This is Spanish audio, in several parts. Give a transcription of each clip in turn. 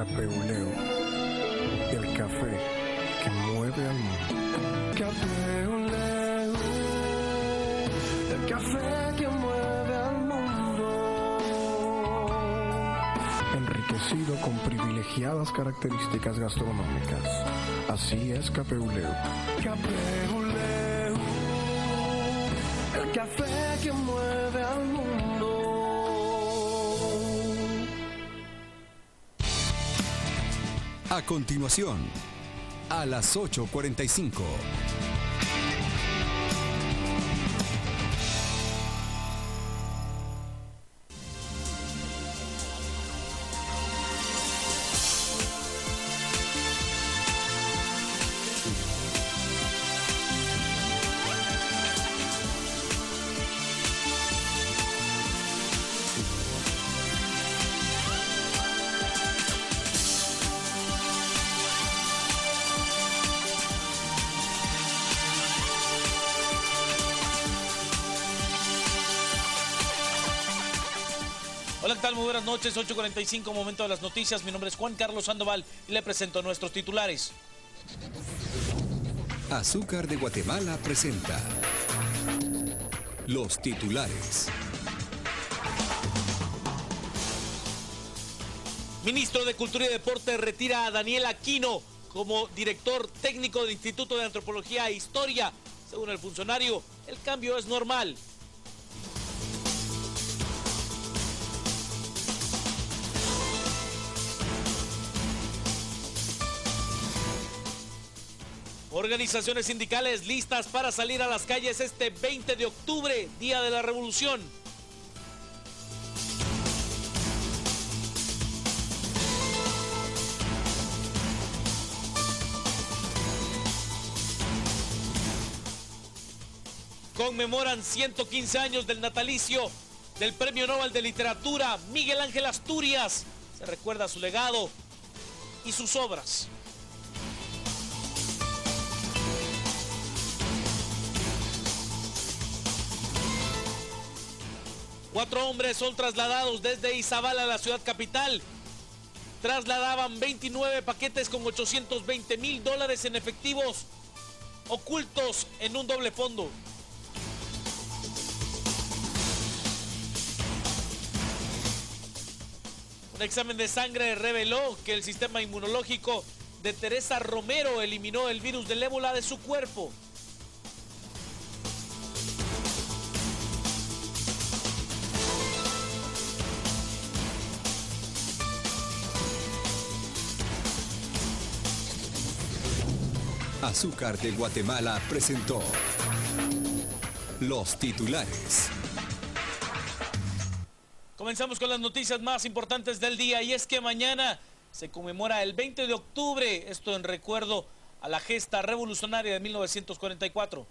Capeuleo, el café que mueve al mundo. Capeuleo, el café que mueve al mundo. Enriquecido con privilegiadas características gastronómicas. Así es Capeuleo. Capeuleo, el café que mueve al mundo. A continuación, a las 8:45. Hola, ¿qué tal? Muy buenas noches, 8:45, momento de las noticias. Mi nombre es Juan Carlos Sandoval y le presento nuestros titulares. Azúcar de Guatemala presenta los titulares. Ministro de Cultura y Deporte retira a Daniel Aquino como director técnico del Instituto de Antropología e Historia. Según el funcionario, el cambio es normal. Organizaciones sindicales listas para salir a las calles este 20 de octubre, Día de la Revolución. Conmemoran 115 años del natalicio del Premio Nobel de Literatura Miguel Ángel Asturias. Se recuerda su legado y sus obras. Cuatro hombres son trasladados desde Izabal a la ciudad capital. Trasladaban 29 paquetes con $820,000 en efectivos ocultos en un doble fondo. Un examen de sangre reveló que el sistema inmunológico de Teresa Romero eliminó el virus del ébola de su cuerpo. Azúcar de Guatemala presentó los titulares. Comenzamos con las noticias más importantes del día, y es que mañana se conmemora el 20 de octubre, esto en recuerdo a la gesta revolucionaria de 1944.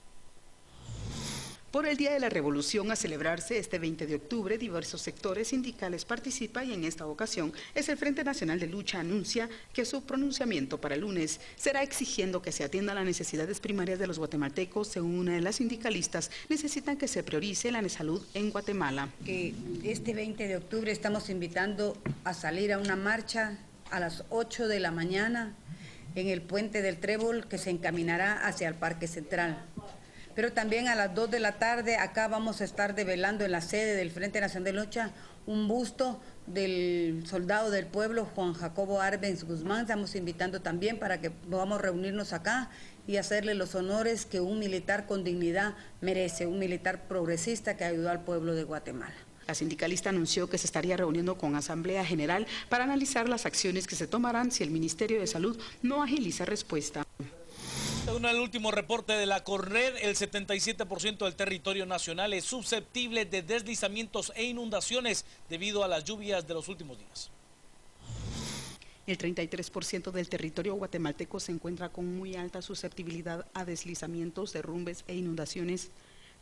Por el Día de la Revolución a celebrarse este 20 de octubre, diversos sectores sindicales participan y en esta ocasión es el Frente Nacional de Lucha anuncia que su pronunciamiento para el lunes será exigiendo que se atiendan las necesidades primarias de los guatemaltecos. Según una de las sindicalistas, necesitan que se priorice la salud en Guatemala. Que este 20 de octubre estamos invitando a salir a una marcha a las 8 de la mañana en el Puente del Trébol, que se encaminará hacia el Parque Central. Pero también a las 2 de la tarde acá vamos a estar develando en la sede del Frente Nacional de Lucha un busto del soldado del pueblo, Juan Jacobo Arbenz Guzmán. Estamos invitando también para que podamos reunirnos acá y hacerle los honores que un militar con dignidad merece, un militar progresista que ayudó al pueblo de Guatemala. La sindicalista anunció que se estaría reuniendo con Asamblea General para analizar las acciones que se tomarán si el Ministerio de Salud no agiliza respuesta. Según el último reporte de la CONRED, el 77% del territorio nacional es susceptible de deslizamientos e inundaciones debido a las lluvias de los últimos días. El 33% del territorio guatemalteco se encuentra con muy alta susceptibilidad a deslizamientos, derrumbes e inundaciones,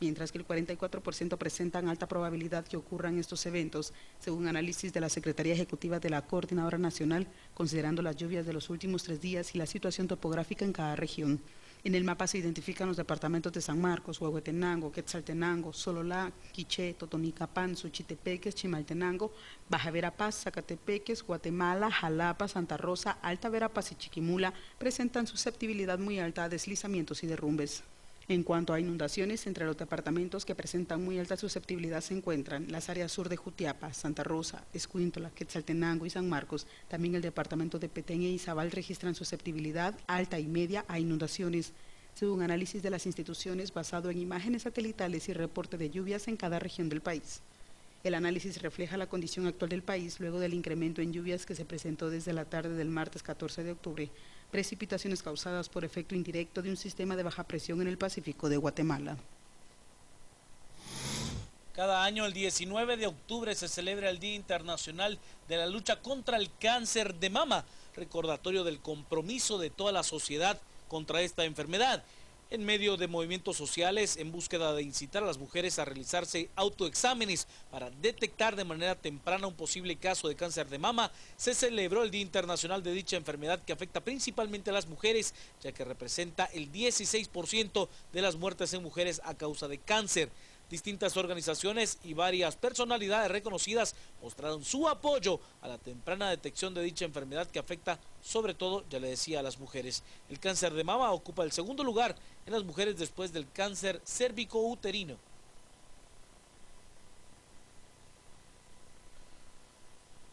mientras que el 44% presentan alta probabilidad que ocurran estos eventos, según análisis de la Secretaría Ejecutiva de la Coordinadora Nacional, considerando las lluvias de los últimos 3 días y la situación topográfica en cada región. En el mapa se identifican los departamentos de San Marcos, Huehuetenango, Quetzaltenango, Sololá, Quiché, Totonicapán, Suchitepeques, Chimaltenango, Baja Verapaz, Zacatepeques, Guatemala, Jalapa, Santa Rosa, Alta Verapaz y Chiquimula presentan susceptibilidad muy alta a deslizamientos y derrumbes. En cuanto a inundaciones, entre los departamentos que presentan muy alta susceptibilidad se encuentran las áreas sur de Jutiapa, Santa Rosa, Escuintla, Quetzaltenango y San Marcos. También el departamento de Petén e Izabal registran susceptibilidad alta y media a inundaciones, según análisis de las instituciones basado en imágenes satelitales y reporte de lluvias en cada región del país. El análisis refleja la condición actual del país luego del incremento en lluvias que se presentó desde la tarde del martes 14 de octubre, precipitaciones causadas por efecto indirecto de un sistema de baja presión en el Pacífico de Guatemala. Cada año, el 19 de octubre, se celebra el Día Internacional de la Lucha contra el Cáncer de Mama, recordatorio del compromiso de toda la sociedad contra esta enfermedad. En medio de movimientos sociales en búsqueda de incitar a las mujeres a realizarse autoexámenes para detectar de manera temprana un posible caso de cáncer de mama, se celebró el Día Internacional de dicha enfermedad que afecta principalmente a las mujeres, ya que representa el 16% de las muertes en mujeres a causa de cáncer. Distintas organizaciones y varias personalidades reconocidas mostraron su apoyo a la temprana detección de dicha enfermedad que afecta sobre todo, ya le decía, a las mujeres. El cáncer de mama ocupa el segundo lugar en las mujeres después del cáncer cérvico-uterino.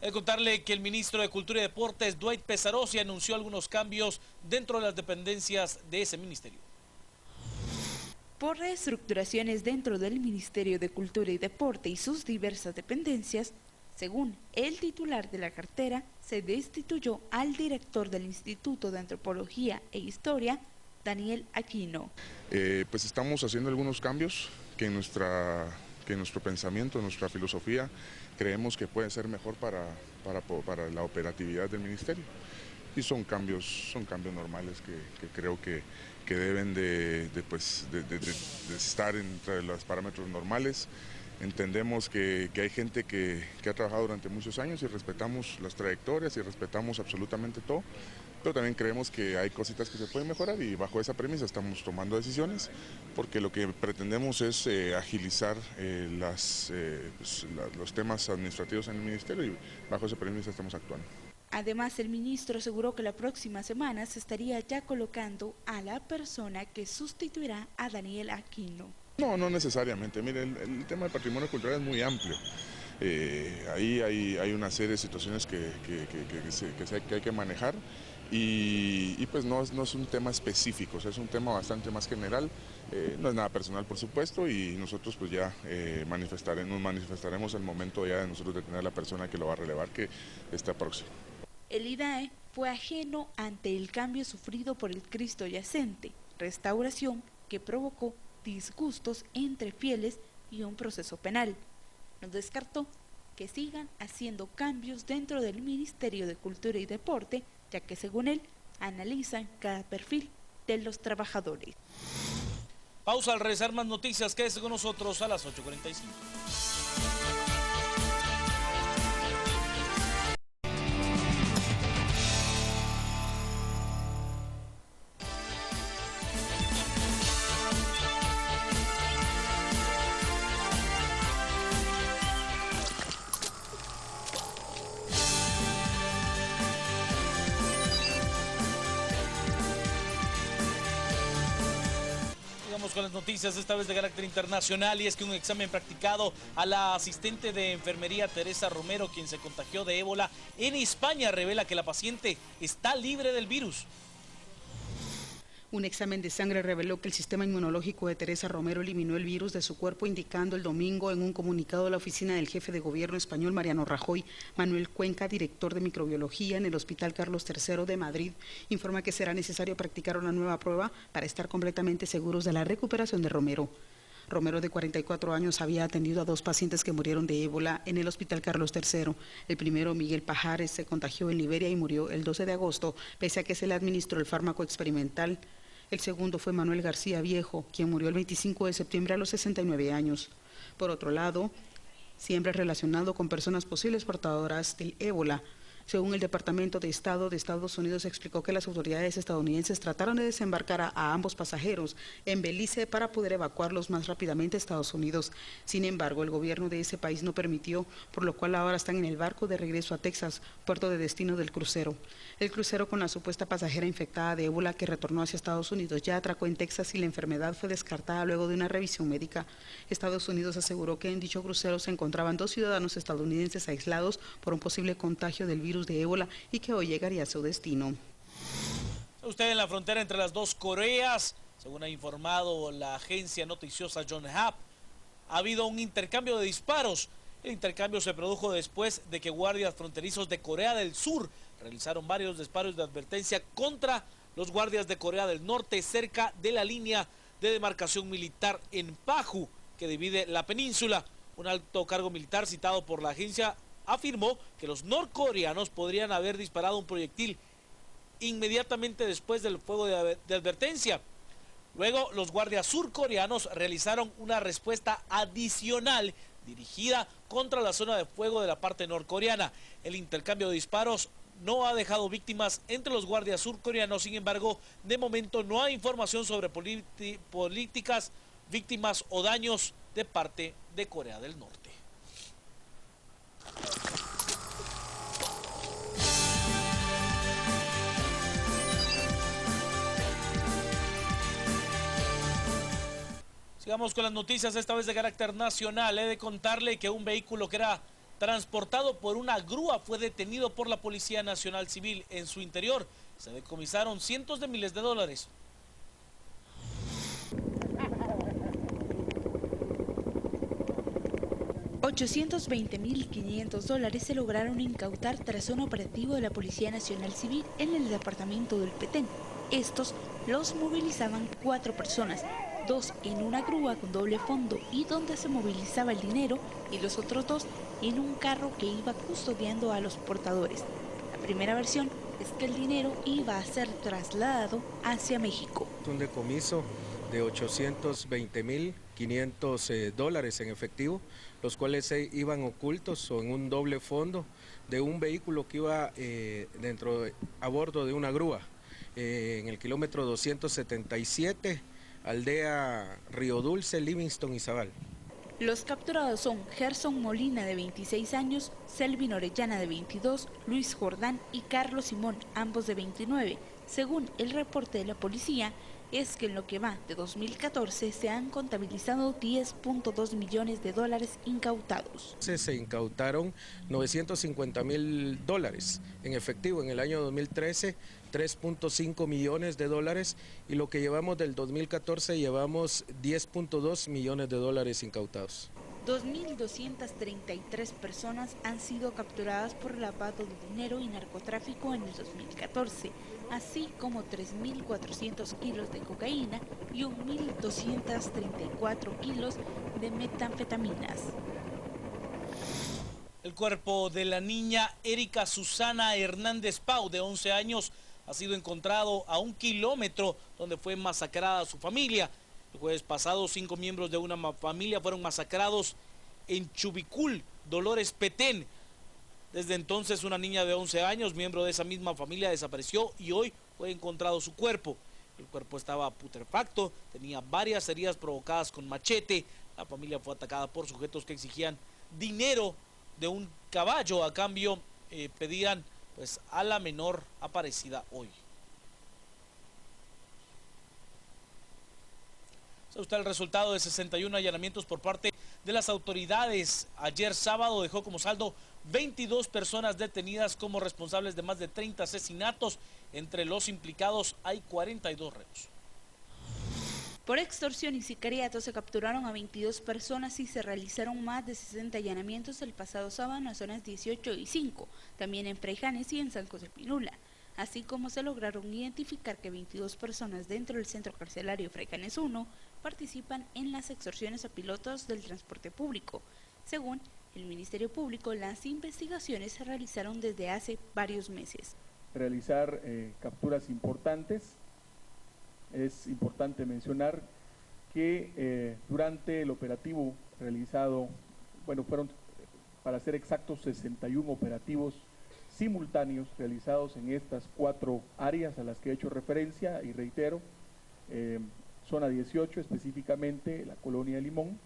He de contarle que el ministro de Cultura y Deportes, Dwight Pesarosi, anunció algunos cambios dentro de las dependencias de ese ministerio. Por reestructuraciones dentro del Ministerio de Cultura y Deporte y sus diversas dependencias, según el titular de la cartera, se destituyó al director del Instituto de Antropología e Historia, Daniel Aquino. Pues estamos haciendo algunos cambios que en nuestro pensamiento, en nuestra filosofía, creemos que pueden ser mejor para la operatividad del ministerio. Y son cambios normales que creo que deben de estar entre los parámetros normales. Entendemos que hay gente que ha trabajado durante muchos años y respetamos las trayectorias y respetamos absolutamente todo, pero también creemos que hay cositas que se pueden mejorar y bajo esa premisa estamos tomando decisiones, porque lo que pretendemos es agilizar los temas administrativos en el ministerio y bajo esa premisa estamos actuando. Además, el ministro aseguró que la próxima semana se estaría ya colocando a la persona que sustituirá a Daniel Aquino. No necesariamente. Mire, el tema del patrimonio cultural es muy amplio. Ahí hay una serie de situaciones que hay que manejar y pues no es un tema específico, o sea, es un tema bastante más general. No es nada personal, por supuesto, y nosotros pues ya nos manifestaremos el momento ya de nosotros de tener a la persona que lo va a relevar, que está próximo. El IDAE fue ajeno ante el cambio sufrido por el Cristo yacente, restauración que provocó disgustos entre fieles y un proceso penal. No descartó que sigan haciendo cambios dentro del Ministerio de Cultura y Deporte, ya que según él analizan cada perfil de los trabajadores. Pausa, al regresar más noticias, quédese con nosotros a las 8:45. Con las noticias, esta vez de carácter internacional, y es que un examen practicado a la asistente de enfermería Teresa Romero, quien se contagió de ébola en España, revela que la paciente está libre del virus. Un examen de sangre reveló que el sistema inmunológico de Teresa Romero eliminó el virus de su cuerpo, indicando el domingo en un comunicado de la oficina del jefe de gobierno español, Mariano Rajoy. Manuel Cuenca, director de microbiología en el Hospital Carlos III de Madrid, informa que será necesario practicar una nueva prueba para estar completamente seguros de la recuperación de Romero. Romero, de 44 años, había atendido a 2 pacientes que murieron de ébola en el Hospital Carlos III. El primero, Miguel Pajares, se contagió en Liberia y murió el 12 de agosto, pese a que se le administró el fármaco experimental. El segundo fue Manuel García Viejo, quien murió el 25 de septiembre a los 69 años. Por otro lado, siempre relacionado con personas posibles portadoras del ébola, Según el Departamento de Estado de Estados Unidos, explicó que las autoridades estadounidenses trataron de desembarcar a ambos pasajeros en Belice para poder evacuarlos más rápidamente a Estados Unidos. Sin embargo, el gobierno de ese país no permitió, por lo cual ahora están en el barco de regreso a Texas, puerto de destino del crucero. El crucero con la supuesta pasajera infectada de ébola que retornó hacia Estados Unidos ya atracó en Texas y la enfermedad fue descartada luego de una revisión médica. Estados Unidos aseguró que en dicho crucero se encontraban 2 ciudadanos estadounidenses aislados por un posible contagio del virus de ébola y que hoy llegaría a su destino. Usted en la frontera entre las dos Coreas, según ha informado la agencia noticiosa Yonhap, ha habido un intercambio de disparos. El intercambio se produjo después de que guardias fronterizos de Corea del Sur realizaron varios disparos de advertencia contra los guardias de Corea del Norte cerca de la línea de demarcación militar en Paju, que divide la península. Un alto cargo militar citado por la agencia afirmó que los norcoreanos podrían haber disparado un proyectil inmediatamente después del fuego de advertencia. Luego, los guardias surcoreanos realizaron una respuesta adicional dirigida contra la zona de fuego de la parte norcoreana. El intercambio de disparos no ha dejado víctimas entre los guardias surcoreanos. Sin embargo, de momento no hay información sobre políticas, víctimas o daños de parte de Corea del Norte. Sigamos con las noticias, esta vez de carácter nacional. He de contarle que un vehículo que era transportado por una grúa fue detenido por la Policía Nacional Civil. En su interior se decomisaron cientos de miles de dólares. $820.500 se lograron incautar tras un operativo de la Policía Nacional Civil en el departamento del Petén. Estos los movilizaban 4 personas, 2 en una grúa con doble fondo y donde se movilizaba el dinero, y los otros 2 en un carro que iba custodiando a los portadores. La primera versión es que el dinero iba a ser trasladado hacia México. Un decomiso de $820.500 en efectivo, los cuales iban ocultos o en un doble fondo de un vehículo que iba a bordo de una grúa en el kilómetro 277, aldea Río Dulce, Livingston, Izabal. Los capturados son Gerson Molina, de 26 años, Selvin Orellana, de 22, Luis Jordán y Carlos Simón, ambos de 29. Según el reporte de la policía, es que en lo que va de 2014 se han contabilizado $10.2 millones incautados. Se incautaron $950.000 en efectivo. En el año 2013, $3.5 millones y lo que llevamos del 2014 llevamos $10.2 millones incautados. 2.233 personas han sido capturadas por lavado de dinero y narcotráfico en el 2014, así como 3.400 kilos de cocaína y 1.234 kilos de metanfetaminas. El cuerpo de la niña Erika Susana Hernández Pau, de 11 años, ha sido encontrado a 1 kilómetro donde fue masacrada su familia. El jueves pasado, 5 miembros de una familia fueron masacrados en Chubicul, Dolores, Petén. Desde entonces, una niña de 11 años, miembro de esa misma familia, desapareció y hoy fue encontrado su cuerpo. El cuerpo estaba putrefacto, tenía varias heridas provocadas con machete. La familia fue atacada por sujetos que exigían dinero de un caballo. A cambio, pedían pues a la menor aparecida hoy. Está el resultado de 61 allanamientos por parte de las autoridades. Ayer sábado dejó como saldo 22 personas detenidas como responsables de más de 30 asesinatos. Entre los implicados hay 42 reos. Por extorsión y sicariato se capturaron a 22 personas y se realizaron más de 60 allanamientos el pasado sábado en las zonas 18 y 5, también en Fraijanes y en San José Pinula. Así como se lograron identificar que 22 personas dentro del centro carcelario Fraijanes 1 participan en las extorsiones a pilotos del transporte público. Según el Ministerio Público, las investigaciones se realizaron desde hace varios meses. Realizar capturas importantes. Es importante mencionar que durante el operativo realizado, fueron, para ser exactos, 61 operativos, simultáneos realizados en estas 4 áreas a las que he hecho referencia y reitero, zona 18 específicamente, la colonia de Limón,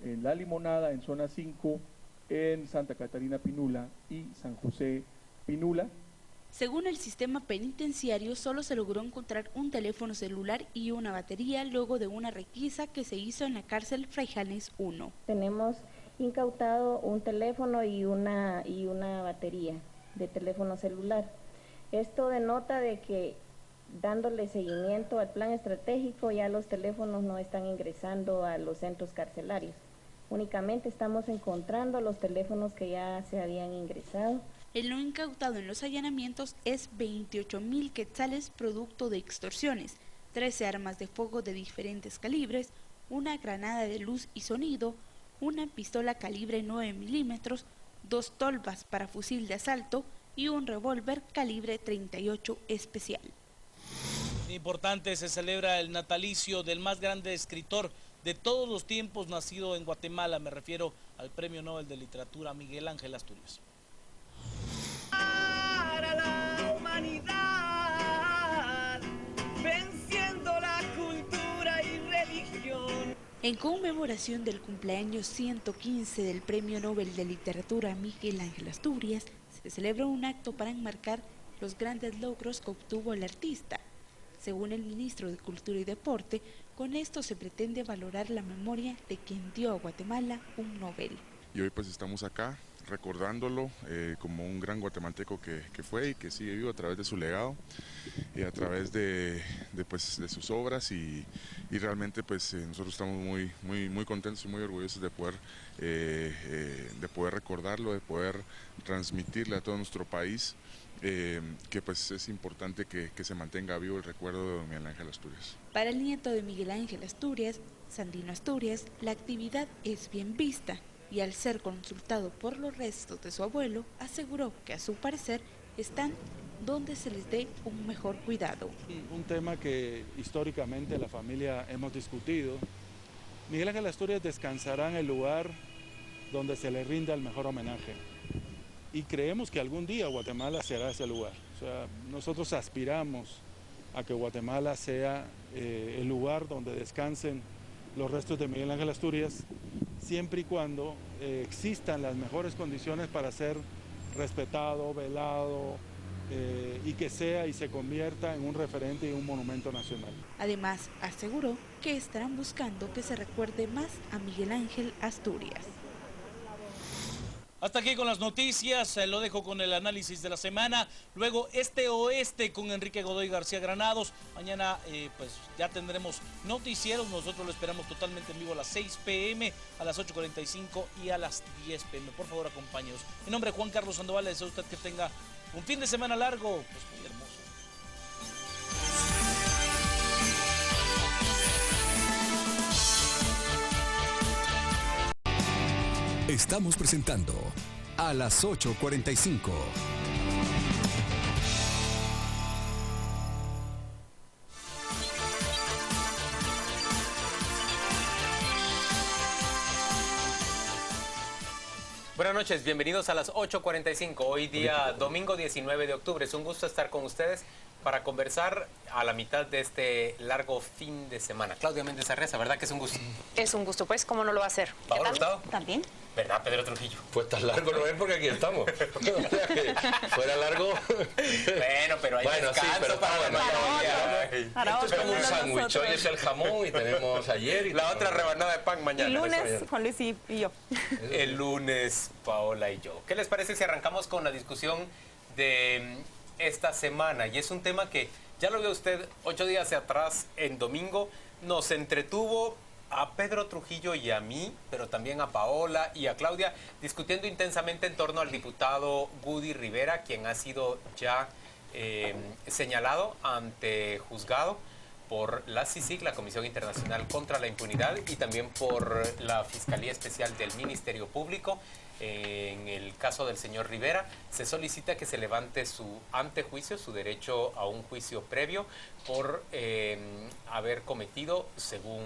en La Limonada, en zona 5, en Santa Catarina Pinula y San José Pinula. Según el sistema penitenciario, solo se logró encontrar un teléfono celular y una batería luego de una requisa que se hizo en la cárcel Fray Janes 1. Tenemos incautado un teléfono y una batería de teléfono celular. Esto denota de que dándole seguimiento al plan estratégico ya los teléfonos no están ingresando a los centros carcelarios. Únicamente estamos encontrando los teléfonos que ya se habían ingresado. El no incautado en los allanamientos es 28.000 quetzales producto de extorsiones, 13 armas de fuego de diferentes calibres, una granada de luz y sonido, una pistola calibre 9 milímetros, 2 tolvas para fusil de asalto y un revólver calibre 38 especial. Importante, se celebra el natalicio del más grande escritor de todos los tiempos nacido en Guatemala. Me refiero al Premio Nobel de Literatura Miguel Ángel Asturias. Para la humanidad, venciendo la cultura y religión. En conmemoración del cumpleaños 115 del Premio Nobel de Literatura Miguel Ángel Asturias, se celebra un acto para enmarcar los grandes logros que obtuvo el artista. Según el ministro de Cultura y Deporte, con esto se pretende valorar la memoria de quien dio a Guatemala un Nobel. Y hoy pues estamos acá recordándolo como un gran guatemalteco que fue y que sigue vivo a través de su legado y a través de sus obras y realmente pues nosotros estamos muy contentos y muy orgullosos de poder recordarlo, de poder transmitirle a todo nuestro país que pues es importante que se mantenga vivo el recuerdo de don Miguel Ángel Asturias. Para el nieto de Miguel Ángel Asturias, Sandino Asturias, la actividad es bien vista y al ser consultado por los restos de su abuelo, aseguró que a su parecer están donde se les dé un mejor cuidado. Un tema que históricamente la familia hemos discutido. Miguel Ángel Asturias descansará en el lugar donde se le rinda el mejor homenaje. Y creemos que algún día Guatemala será ese lugar. O sea, nosotros aspiramos a que Guatemala sea el lugar donde descansen los restos de Miguel Ángel Asturias, siempre y cuando existan las mejores condiciones para ser respetado, velado, y que sea y se convierta en un referente y un monumento nacional. Además, aseguró que estarán buscando que se recuerde más a Miguel Ángel Asturias. Hasta aquí con las noticias, lo dejo con el análisis de la semana, luego Este-Oeste con Enrique Godoy García Granados. Mañana pues ya tendremos noticieros, nosotros lo esperamos totalmente en vivo a las 6 p.m, a las 8:45 y a las 10 p.m. Por favor, acompáñenos. Mi nombre es Juan Carlos Sandoval, le deseo a usted que tenga un fin de semana largo, pues muy hermoso. Estamos presentando a las 8:45. Buenas noches, bienvenidos a las 8:45, hoy día domingo 19 de octubre. Es un gusto estar con ustedes para conversar a la mitad de este largo fin de semana. Claudia Méndez Arreza, ¿verdad que es un gusto? Es un gusto, pues, ¿cómo no lo va a hacer? ¿Paola Hurtado? También. ¿Verdad, Pedro Trujillo? Pues tan largo no es porque aquí estamos. Fuera largo. Bueno, pero hay descanso, sí, pero para esto es como un sándwich. Hoy es el jamón y tenemos ayer. La otra rebanada de pan mañana. El lunes, Juan Luis y yo. El lunes, Paola y yo. ¿Qué les parece si arrancamos con la discusión de esta semana? Y es un tema que ya lo vio usted 8 días atrás en domingo. Nos entretuvo a Pedro Trujillo y a mí, pero también a Paola y a Claudia, discutiendo intensamente en torno al diputado Gudy Rivera, quien ha sido ya señalado ante juzgado por la CICIG, la Comisión Internacional contra la Impunidad, y también por la Fiscalía Especial del Ministerio Público. En el caso del señor Rivera, se solicita que se levante su antejuicio, su derecho a un juicio previo, por haber cometido, según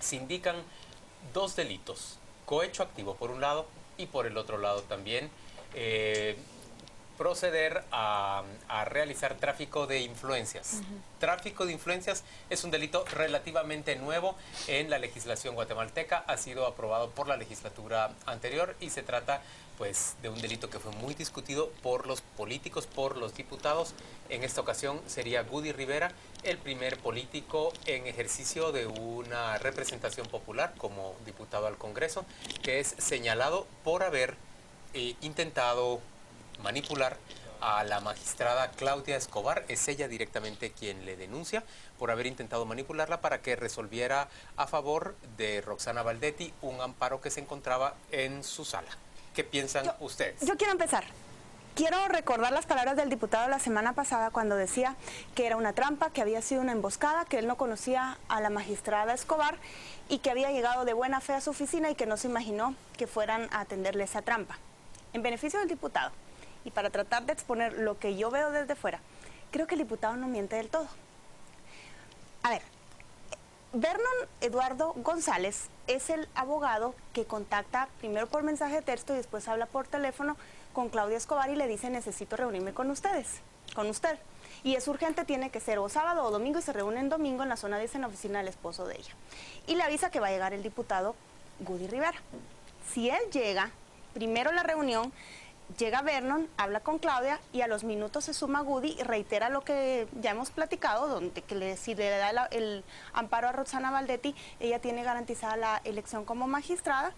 se indican, 2 delitos. Cohecho activo por un lado y por el otro lado también proceder a realizar tráfico de influencias. Tráfico de influencias es un delito relativamente nuevo en la legislación guatemalteca, ha sido aprobado por la legislatura anterior y se trata pues de un delito que fue muy discutido por los políticos, por los diputados. En esta ocasión sería Gudy Rivera el primer político en ejercicio de una representación popular como diputado al Congreso, que es señalado por haber intentado manipular a la magistrada Claudia Escobar. Es ella directamente quien le denuncia por haber intentado manipularla para que resolviera a favor de Roxana Baldetti un amparo que se encontraba en su sala. ¿Qué piensan ustedes? Yo quiero empezar. Quiero recordar las palabras del diputado la semana pasada cuando decía que era una trampa, que había sido una emboscada, que él no conocía a la magistrada Escobar y que había llegado de buena fe a su oficina y que no se imaginó que fueran a atenderle esa trampa. En beneficio del diputado, y para tratar de exponer lo que yo veo desde fuera, creo que el diputado no miente del todo. A ver, Vernon Eduardo González es el abogado que contacta primero por mensaje de texto y después habla por teléfono con Claudia Escobar y le dice: necesito reunirme con usted. Y es urgente, tiene que ser o sábado o domingo, y se reúnen domingo en la zona 10 en la oficina del esposo de ella. Y le avisa que va a llegar el diputado Gudy Rivera. Si él llega, primero la reunión, llega Vernon, habla con Claudia y a los minutos se suma Gudy y reitera lo que ya hemos platicado, donde que si le da el amparo a Roxana Baldetti, ella tiene garantizada la elección como magistrada,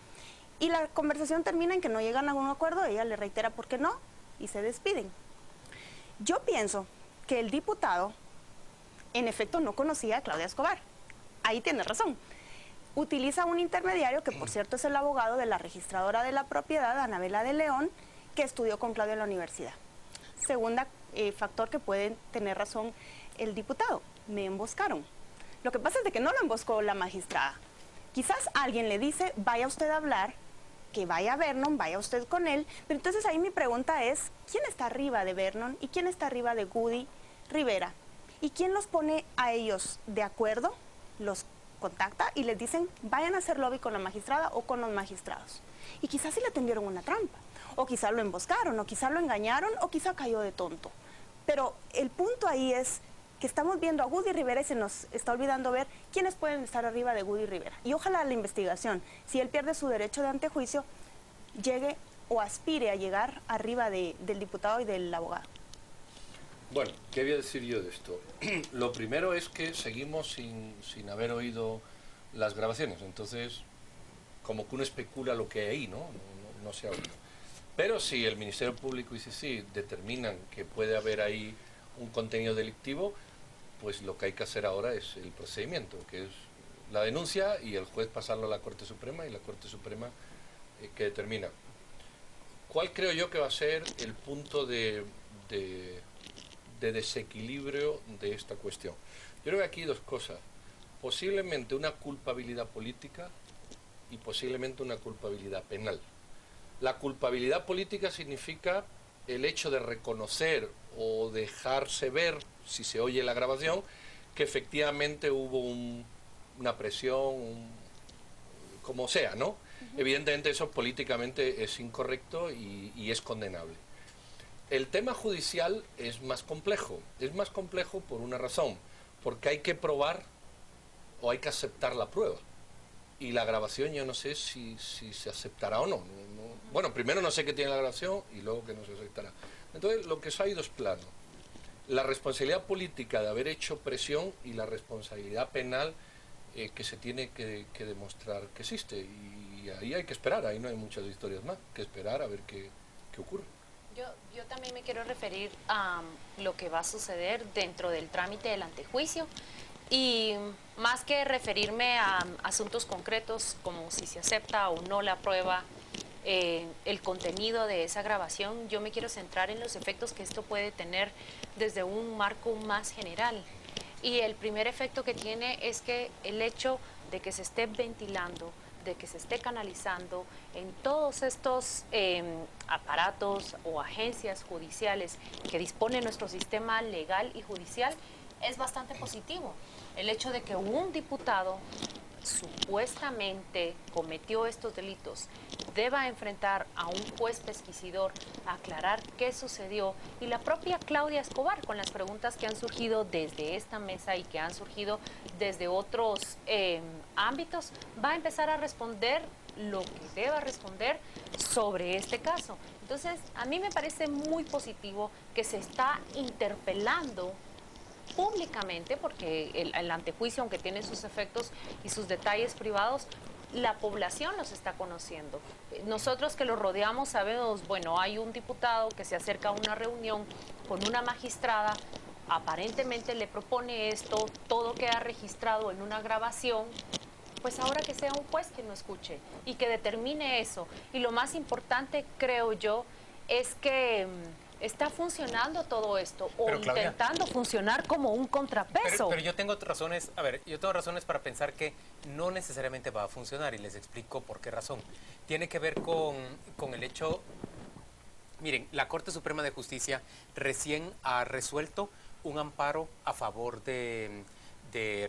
y la conversación termina en que no llegan a un acuerdo, ella le reitera por qué no y se despiden. Yo pienso que el diputado en efecto no conocía a Claudia Escobar. Ahí tiene razón. Utiliza un intermediario que por cierto es el abogado de la registradora de la propiedad, Anabela de León, que estudió con Claudia en la universidad. Segunda factor que puede tener razón el diputado: me emboscaron. Lo que pasa es de que no lo emboscó la magistrada. Quizás alguien le dice: vaya usted a hablar, que vaya Vernon, vaya usted con él. Pero entonces ahí mi pregunta es: ¿quién está arriba de Vernon y quién está arriba de Gudy Rivera? ¿Y quién los pone a ellos de acuerdo? Los contacta y les dicen: vayan a hacer lobby con la magistrada o con los magistrados. Y quizás sí le tendieron una trampa, o quizás lo emboscaron, o quizás lo engañaron, o quizás cayó de tonto. Pero el punto ahí es que estamos viendo a Gudy Rivera y se nos está olvidando ver quiénes pueden estar arriba de Gudy Rivera. Y ojalá la investigación, si él pierde su derecho de antejuicio, llegue o aspire a llegar arriba del diputado y del abogado. Bueno, ¿qué voy a decir yo de esto? Lo primero es que seguimos sin haber oído las grabaciones, entonces como que uno especula lo que hay ahí, ¿no? No se ha oído. Pero si el Ministerio Público y CICI determinan que puede haber ahí un contenido delictivo, pues lo que hay que hacer ahora es el procedimiento, que es la denuncia y el juez pasarlo a la Corte Suprema y la Corte Suprema que determina. ¿Cuál creo yo que va a ser el punto de desequilibrio de esta cuestión? Yo creo que aquí hay dos cosas: posiblemente una culpabilidad política y posiblemente una culpabilidad penal. La culpabilidad política significa el hecho de reconocer o dejarse ver, si se oye la grabación, que efectivamente hubo una presión, como sea, ¿no? Evidentemente eso políticamente es incorrecto y es condenable. El tema judicial es más complejo por una razón, porque hay que probar o hay que aceptar la prueba. Y la grabación yo no sé si se aceptará o no. Bueno, primero no sé qué tiene la grabación y luego que no se aceptará. Entonces lo que hay dos planos: la responsabilidad política de haber hecho presión y la responsabilidad penal que se tiene que demostrar que existe. Y ahí hay que esperar, ahí no hay muchas historias más que esperar a ver qué ocurre. Yo también me quiero referir a lo que va a suceder dentro del trámite del antejuicio. Y más que referirme a asuntos concretos como si se acepta o no la prueba, el contenido de esa grabación, yo me quiero centrar en los efectos que esto puede tener desde un marco más general. Y el primer efecto que tiene es que el hecho de que se esté ventilando, de que se esté canalizando en todos estos aparatos o agencias judiciales que dispone nuestro sistema legal y judicial, es bastante positivo. El hecho de que un diputado supuestamente cometió estos delitos deba enfrentar a un juez pesquisidor a aclarar qué sucedió, y la propia Claudia Escobar, con las preguntas que han surgido desde esta mesa y que han surgido desde otros ámbitos, va a empezar a responder lo que deba responder sobre este caso. Entonces, a mí me parece muy positivo que se está interpelando públicamente, porque el antejuicio, aunque tiene sus efectos y sus detalles privados, la población los está conociendo. Nosotros que lo rodeamos sabemos, bueno, hay un diputado que se acerca a una reunión con una magistrada, aparentemente le propone esto, todo queda registrado en una grabación, pues ahora que sea un juez que no escuche y que determine eso. Y lo más importante, creo yo, es que está funcionando todo esto, o pero, Claudia, intentando funcionar como un contrapeso. Pero yo tengo razones, yo tengo razones para pensar que no necesariamente va a funcionar, y les explico por qué razón. Tiene que ver con el hecho, miren, la Corte Suprema de Justicia recién ha resuelto un amparo a favor de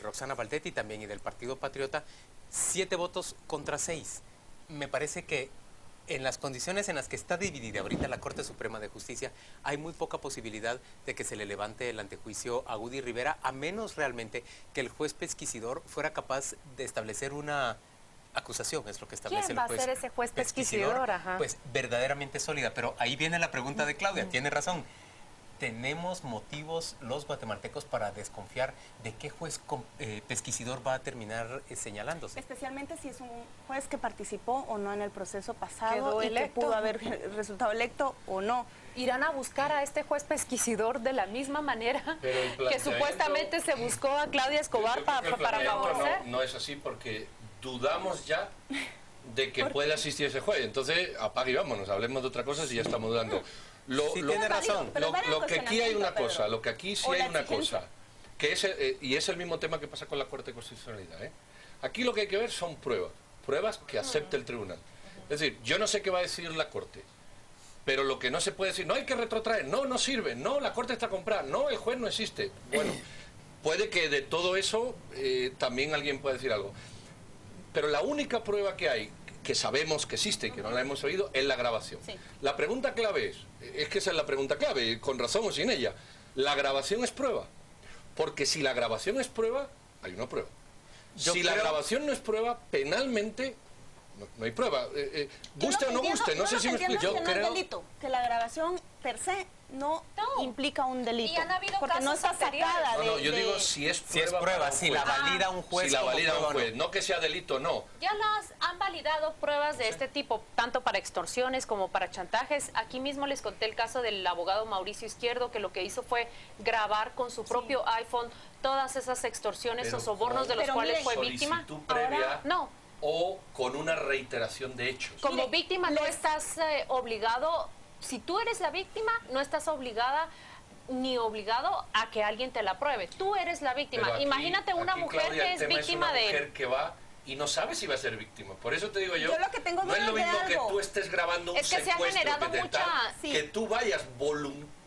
Roxana Valdetti también y del Partido Patriota, 7 votos contra 6. Me parece que en las condiciones en las que está dividida ahorita la Corte Suprema de Justicia, hay muy poca posibilidad de que se le levante el antejuicio a Woody Rivera, a menos realmente que el juez pesquisidor fuera capaz de establecer una acusación, es lo que establece el juez. ¿Quién va a ser ese juez pesquisidor? Ajá. Pues verdaderamente sólida, pero ahí viene la pregunta de Claudia, tiene razón. ¿Tenemos motivos los guatemaltecos para desconfiar de qué juez pesquisidor va a terminar señalándose? Especialmente si es un juez que participó o no en el proceso pasado Quedó y electo. que pudo haber resultado electo o no. ¿Irán a buscar a este juez pesquisidor de la misma manera que supuestamente se buscó a Claudia Escobar para favorecer? No es así, porque dudamos ya de que pueda asistir ese juez. Entonces, apague y vámonos, hablemos de otra cosa si ya estamos dudando. Tiene razón. Lo que aquí hay una cosa, lo que aquí sí hay una cosa, que es, y es el mismo tema que pasa con la Corte de Constitucionalidad. Aquí lo que hay que ver son pruebas que acepte el tribunal. Es decir, yo no sé qué va a decir la Corte, pero lo que no se puede decir, no hay que retrotraer, no sirve, no, la Corte está comprada, no, el juez no existe. Bueno, puede que de todo eso también alguien pueda decir algo. Pero la única prueba que hay, que sabemos que existe y que no la hemos oído, es la grabación. Sí. La pregunta clave es que esa es la pregunta clave, con razón o sin ella. ¿La grabación es prueba? Porque si la grabación es prueba, hay una prueba. Si la grabación no es prueba, penalmente no hay prueba. Guste o no guste, no sé si me explico. Yo creo que la grabación per se no implica un delito. Y han habido porque no está sacada de... No, yo digo si es prueba, si la valida un juez. Si la valida un juez, no que sea delito, no. Ya las han validado pruebas de este tipo, tanto para extorsiones como para chantajes. Aquí mismo les conté el caso del abogado Mauricio Izquierdo, que lo que hizo fue grabar con su propio iPhone todas esas extorsiones o sobornos de los cuales fue víctima. Previa, no. O con una reiteración de hechos. Como víctima no estás obligado, si tú eres la víctima, no estás obligada ni obligado a que alguien te la pruebe. Tú eres la víctima. Aquí, imagínate una mujer, Claudia, que es víctima de... una mujer que va y no sabe si va a ser víctima. Por eso te digo yo lo que tengo no es lo mismo que tú estés grabando un secuestro, que se ha generado que tú vayas voluntariamente.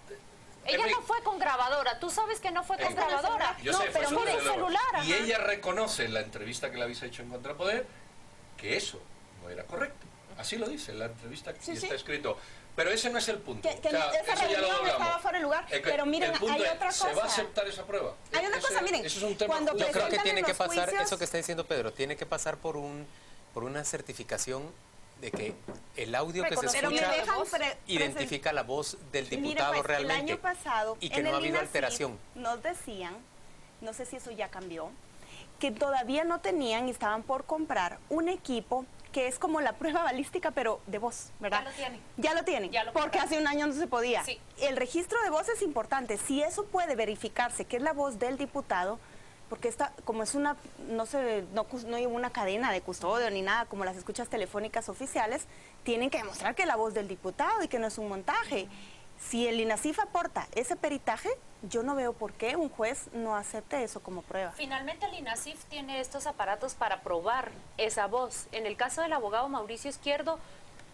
Ella no fue con grabadora, tú sabes que no fue con grabadora. Yo no, sé, pero mira el celular. Y ella reconoce en la entrevista que le habéis hecho en Contrapoder que eso no era correcto. Así lo dice en la entrevista que está escrito. Pero ese no es el punto. Que esa reunión estaba fuera de lugar. Pero miren, hay otra cosa. ¿Se va a aceptar esa prueba? Hay una cosa, miren. Eso es un tema. Yo creo que tiene que pasar, eso que está diciendo Pedro, tiene que pasar por una certificación de que el audio que se escucha identifica la voz del diputado pues, realmente. El año pasado, y que no ha habido alteración. Nos decían, no sé si eso ya cambió, que todavía no tenían y estaban por comprar un equipo que es como la prueba balística, pero de voz, ¿verdad? Ya lo tienen, porque hace un año no se podía. Sí. El registro de voz es importante. Si eso puede verificarse que es la voz del diputado, porque esta, como es una, no hay una cadena de custodio ni nada, como las escuchas telefónicas oficiales, tienen que demostrar que es la voz del diputado y que no es un montaje. Si el INASIF aporta ese peritaje, yo no veo por qué un juez no acepte eso como prueba. Finalmente el INASIF tiene estos aparatos para probar esa voz. En el caso del abogado Mauricio Izquierdo,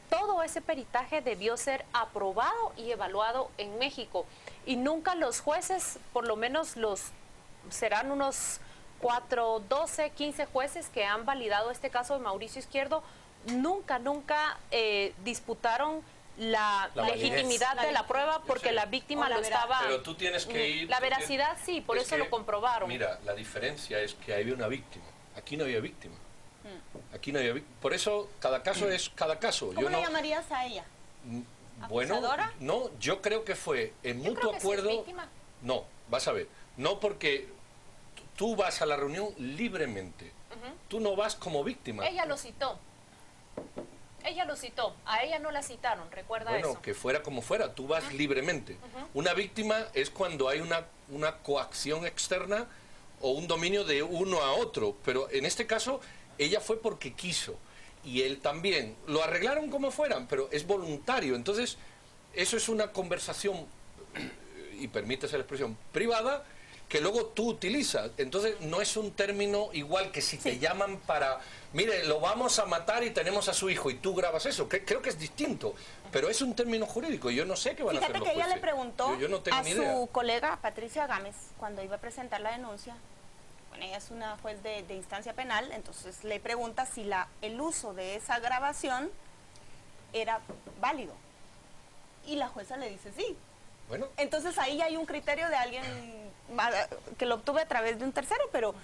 todo ese peritaje debió ser aprobado y evaluado en México. Y nunca los jueces, por lo menos serán unos 12, 15 jueces que han validado este caso de Mauricio Izquierdo, nunca disputaron la legitimidad de la prueba porque la víctima lo estaba... Pero tú tienes que ir... La veracidad sí, por eso lo comprobaron. Mira, la diferencia es que había una víctima. Aquí no había víctima. Aquí no había víctima. Por eso cada caso es cada caso. ¿Cómo le llamarías a ella? Bueno, ¿Acusadora? no, yo creo que fue en mutuo acuerdo... Sí es víctima. No, vas a ver. No, porque tú vas a la reunión libremente. Tú no vas como víctima. Ella lo citó. Ella lo citó, a ella no la citaron, recuerda eso. Bueno, que fuera como fuera, tú vas libremente. Una víctima es cuando hay una coacción externa o un dominio de uno a otro, pero en este caso ella fue porque quiso y él también. Lo arreglaron como fueran, pero es voluntario. Entonces, eso es una conversación, y permítese la expresión, privada, que luego tú utilizas. Entonces, no es un término igual que si te llaman para... Mire, lo vamos a matar y tenemos a su hijo y tú grabas eso. Creo que es distinto, pero es un término jurídico. Yo no sé qué van a hacer los Fíjate que ella jueces. le preguntó Yo no tengo a ni idea. su colega Patricia Gámez, cuando iba a presentar la denuncia. Bueno, ella es una juez de instancia penal, entonces le pregunta si el uso de esa grabación era válido. Y la jueza le dice sí. Bueno. Entonces ahí ya hay un criterio de alguien que lo obtuve a través de un tercero, pero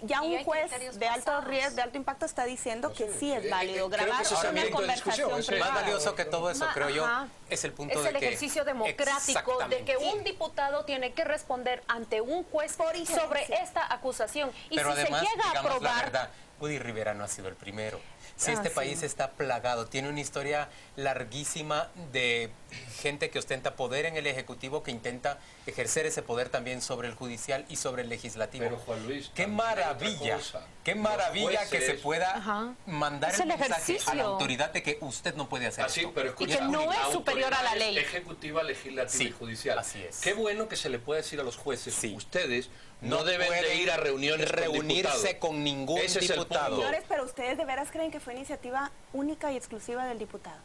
ya un juez de alto riesgo, de alto impacto está diciendo que sí es válido grabar una conversación privada. Más valioso que todo eso, creo yo, es el punto de que... Es el ejercicio democrático de que un diputado tiene que responder ante un juez sobre esta acusación. Y pero si además, se llega a digamos probar... la verdad, Woody Rivera no ha sido el primero. Si este país está plagado, tiene una historia larguísima de gente que ostenta poder en el Ejecutivo, que intenta ejercer ese poder también sobre el Judicial y sobre el Legislativo. Pero Juan Luis, qué maravilla que se pueda mandar el mensaje a la autoridad de que usted no puede hacer esto. Pero y que no es superior a la ley. Ejecutiva, legislativa y judicial. Así es. Qué bueno que se le pueda decir a los jueces, ustedes no deben de ir a reunirse con ningún diputado. Señores, pero ustedes de veras creen que fue iniciativa única y exclusiva del diputado.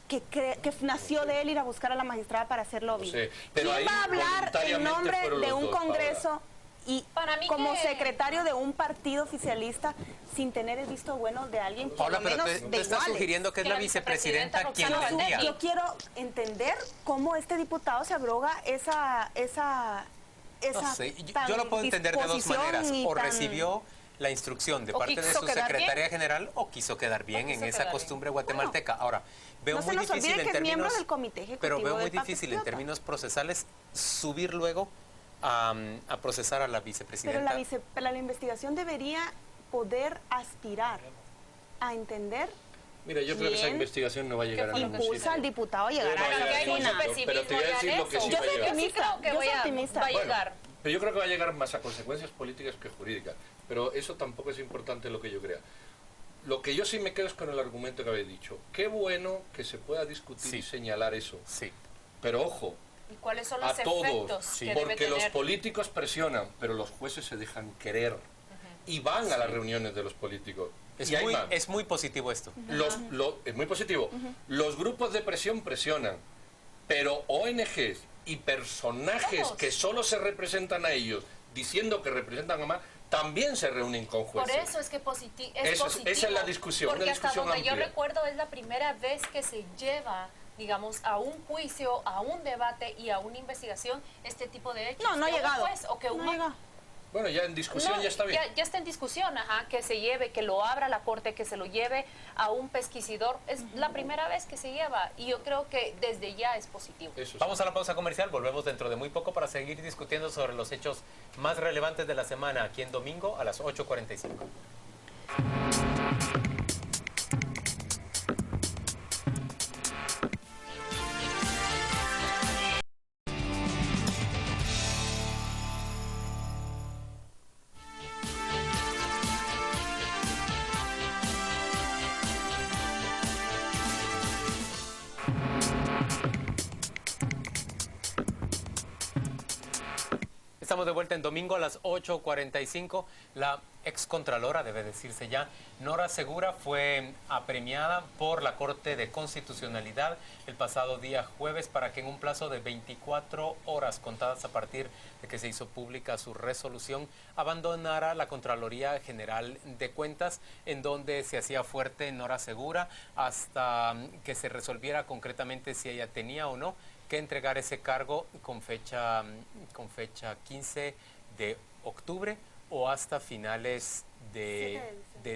Que nació de él ir a buscar a la magistrada para hacer lobby. No sé, pero ¿Quién va a hablar en nombre de un congreso y como secretario de un partido oficialista sin tener el visto bueno de alguien por Paula, lo menos pero de tú estás iguales? sugiriendo que es la vicepresidenta quien lo envía. Yo quiero entender cómo este diputado se abroga esa no sé, yo lo puedo entender de dos maneras. O recibió la instrucción de parte de su secretaria general o quiso quedar bien en esa costumbre guatemalteca. Ahora, veo muy difícil en términos, pero veo muy difícil en términos procesales subir luego a procesar a la vicepresidenta. Pero la investigación debería poder aspirar a entender. Mira, yo creo que esa investigación no va a llegar a ningún sitio. Impulsa al diputado a llegar a la final. Pero te voy a decir lo que sí va a llegar. Yo soy optimista. Va a llegar. Pero yo creo que va a llegar más a consecuencias políticas que jurídicas. Pero eso tampoco es importante lo que yo crea. Lo que yo sí me quedo es con el argumento que habéis dicho. Qué bueno que se pueda discutir y señalar eso. Sí. Pero ojo, ¿Y cuáles son los a todos, efectos que debe porque los tener? políticos presionan, pero los jueces se dejan querer y van a las reuniones de los políticos. Es muy positivo esto. Es muy positivo. Los grupos de presión presionan, pero ONGs y personajes que solo se representan a ellos, diciendo que representan a más, también se reúnen con jueces. Por eso es que es positivo. Esa es la discusión, porque una discusión hasta donde amplia. yo recuerdo es la primera vez que se lleva, digamos, a un juicio, a un debate y a una investigación este tipo de hechos. No ha llegado. Bueno, ya en discusión ya está bien. Ya está en discusión, que se lleve, que lo abra la corte, que se lo lleve a un pesquisidor. Es la primera vez que se lleva y yo creo que desde ya es positivo. Vamos a la pausa comercial, volvemos dentro de muy poco para seguir discutiendo sobre los hechos más relevantes de la semana aquí en domingo a las 8:45. estamos de vuelta en domingo a las 8:45. La excontralora, debe decirse ya, Nora Segura, fue apremiada por la Corte de Constitucionalidad el pasado día jueves para que en un plazo de 24 horas contadas a partir de que se hizo pública su resolución, abandonara la Contraloría General de Cuentas, en donde se hacía fuerte Nora Segura hasta que se resolviera concretamente si ella tenía o no que entregar ese cargo con fecha 15 de octubre o hasta finales de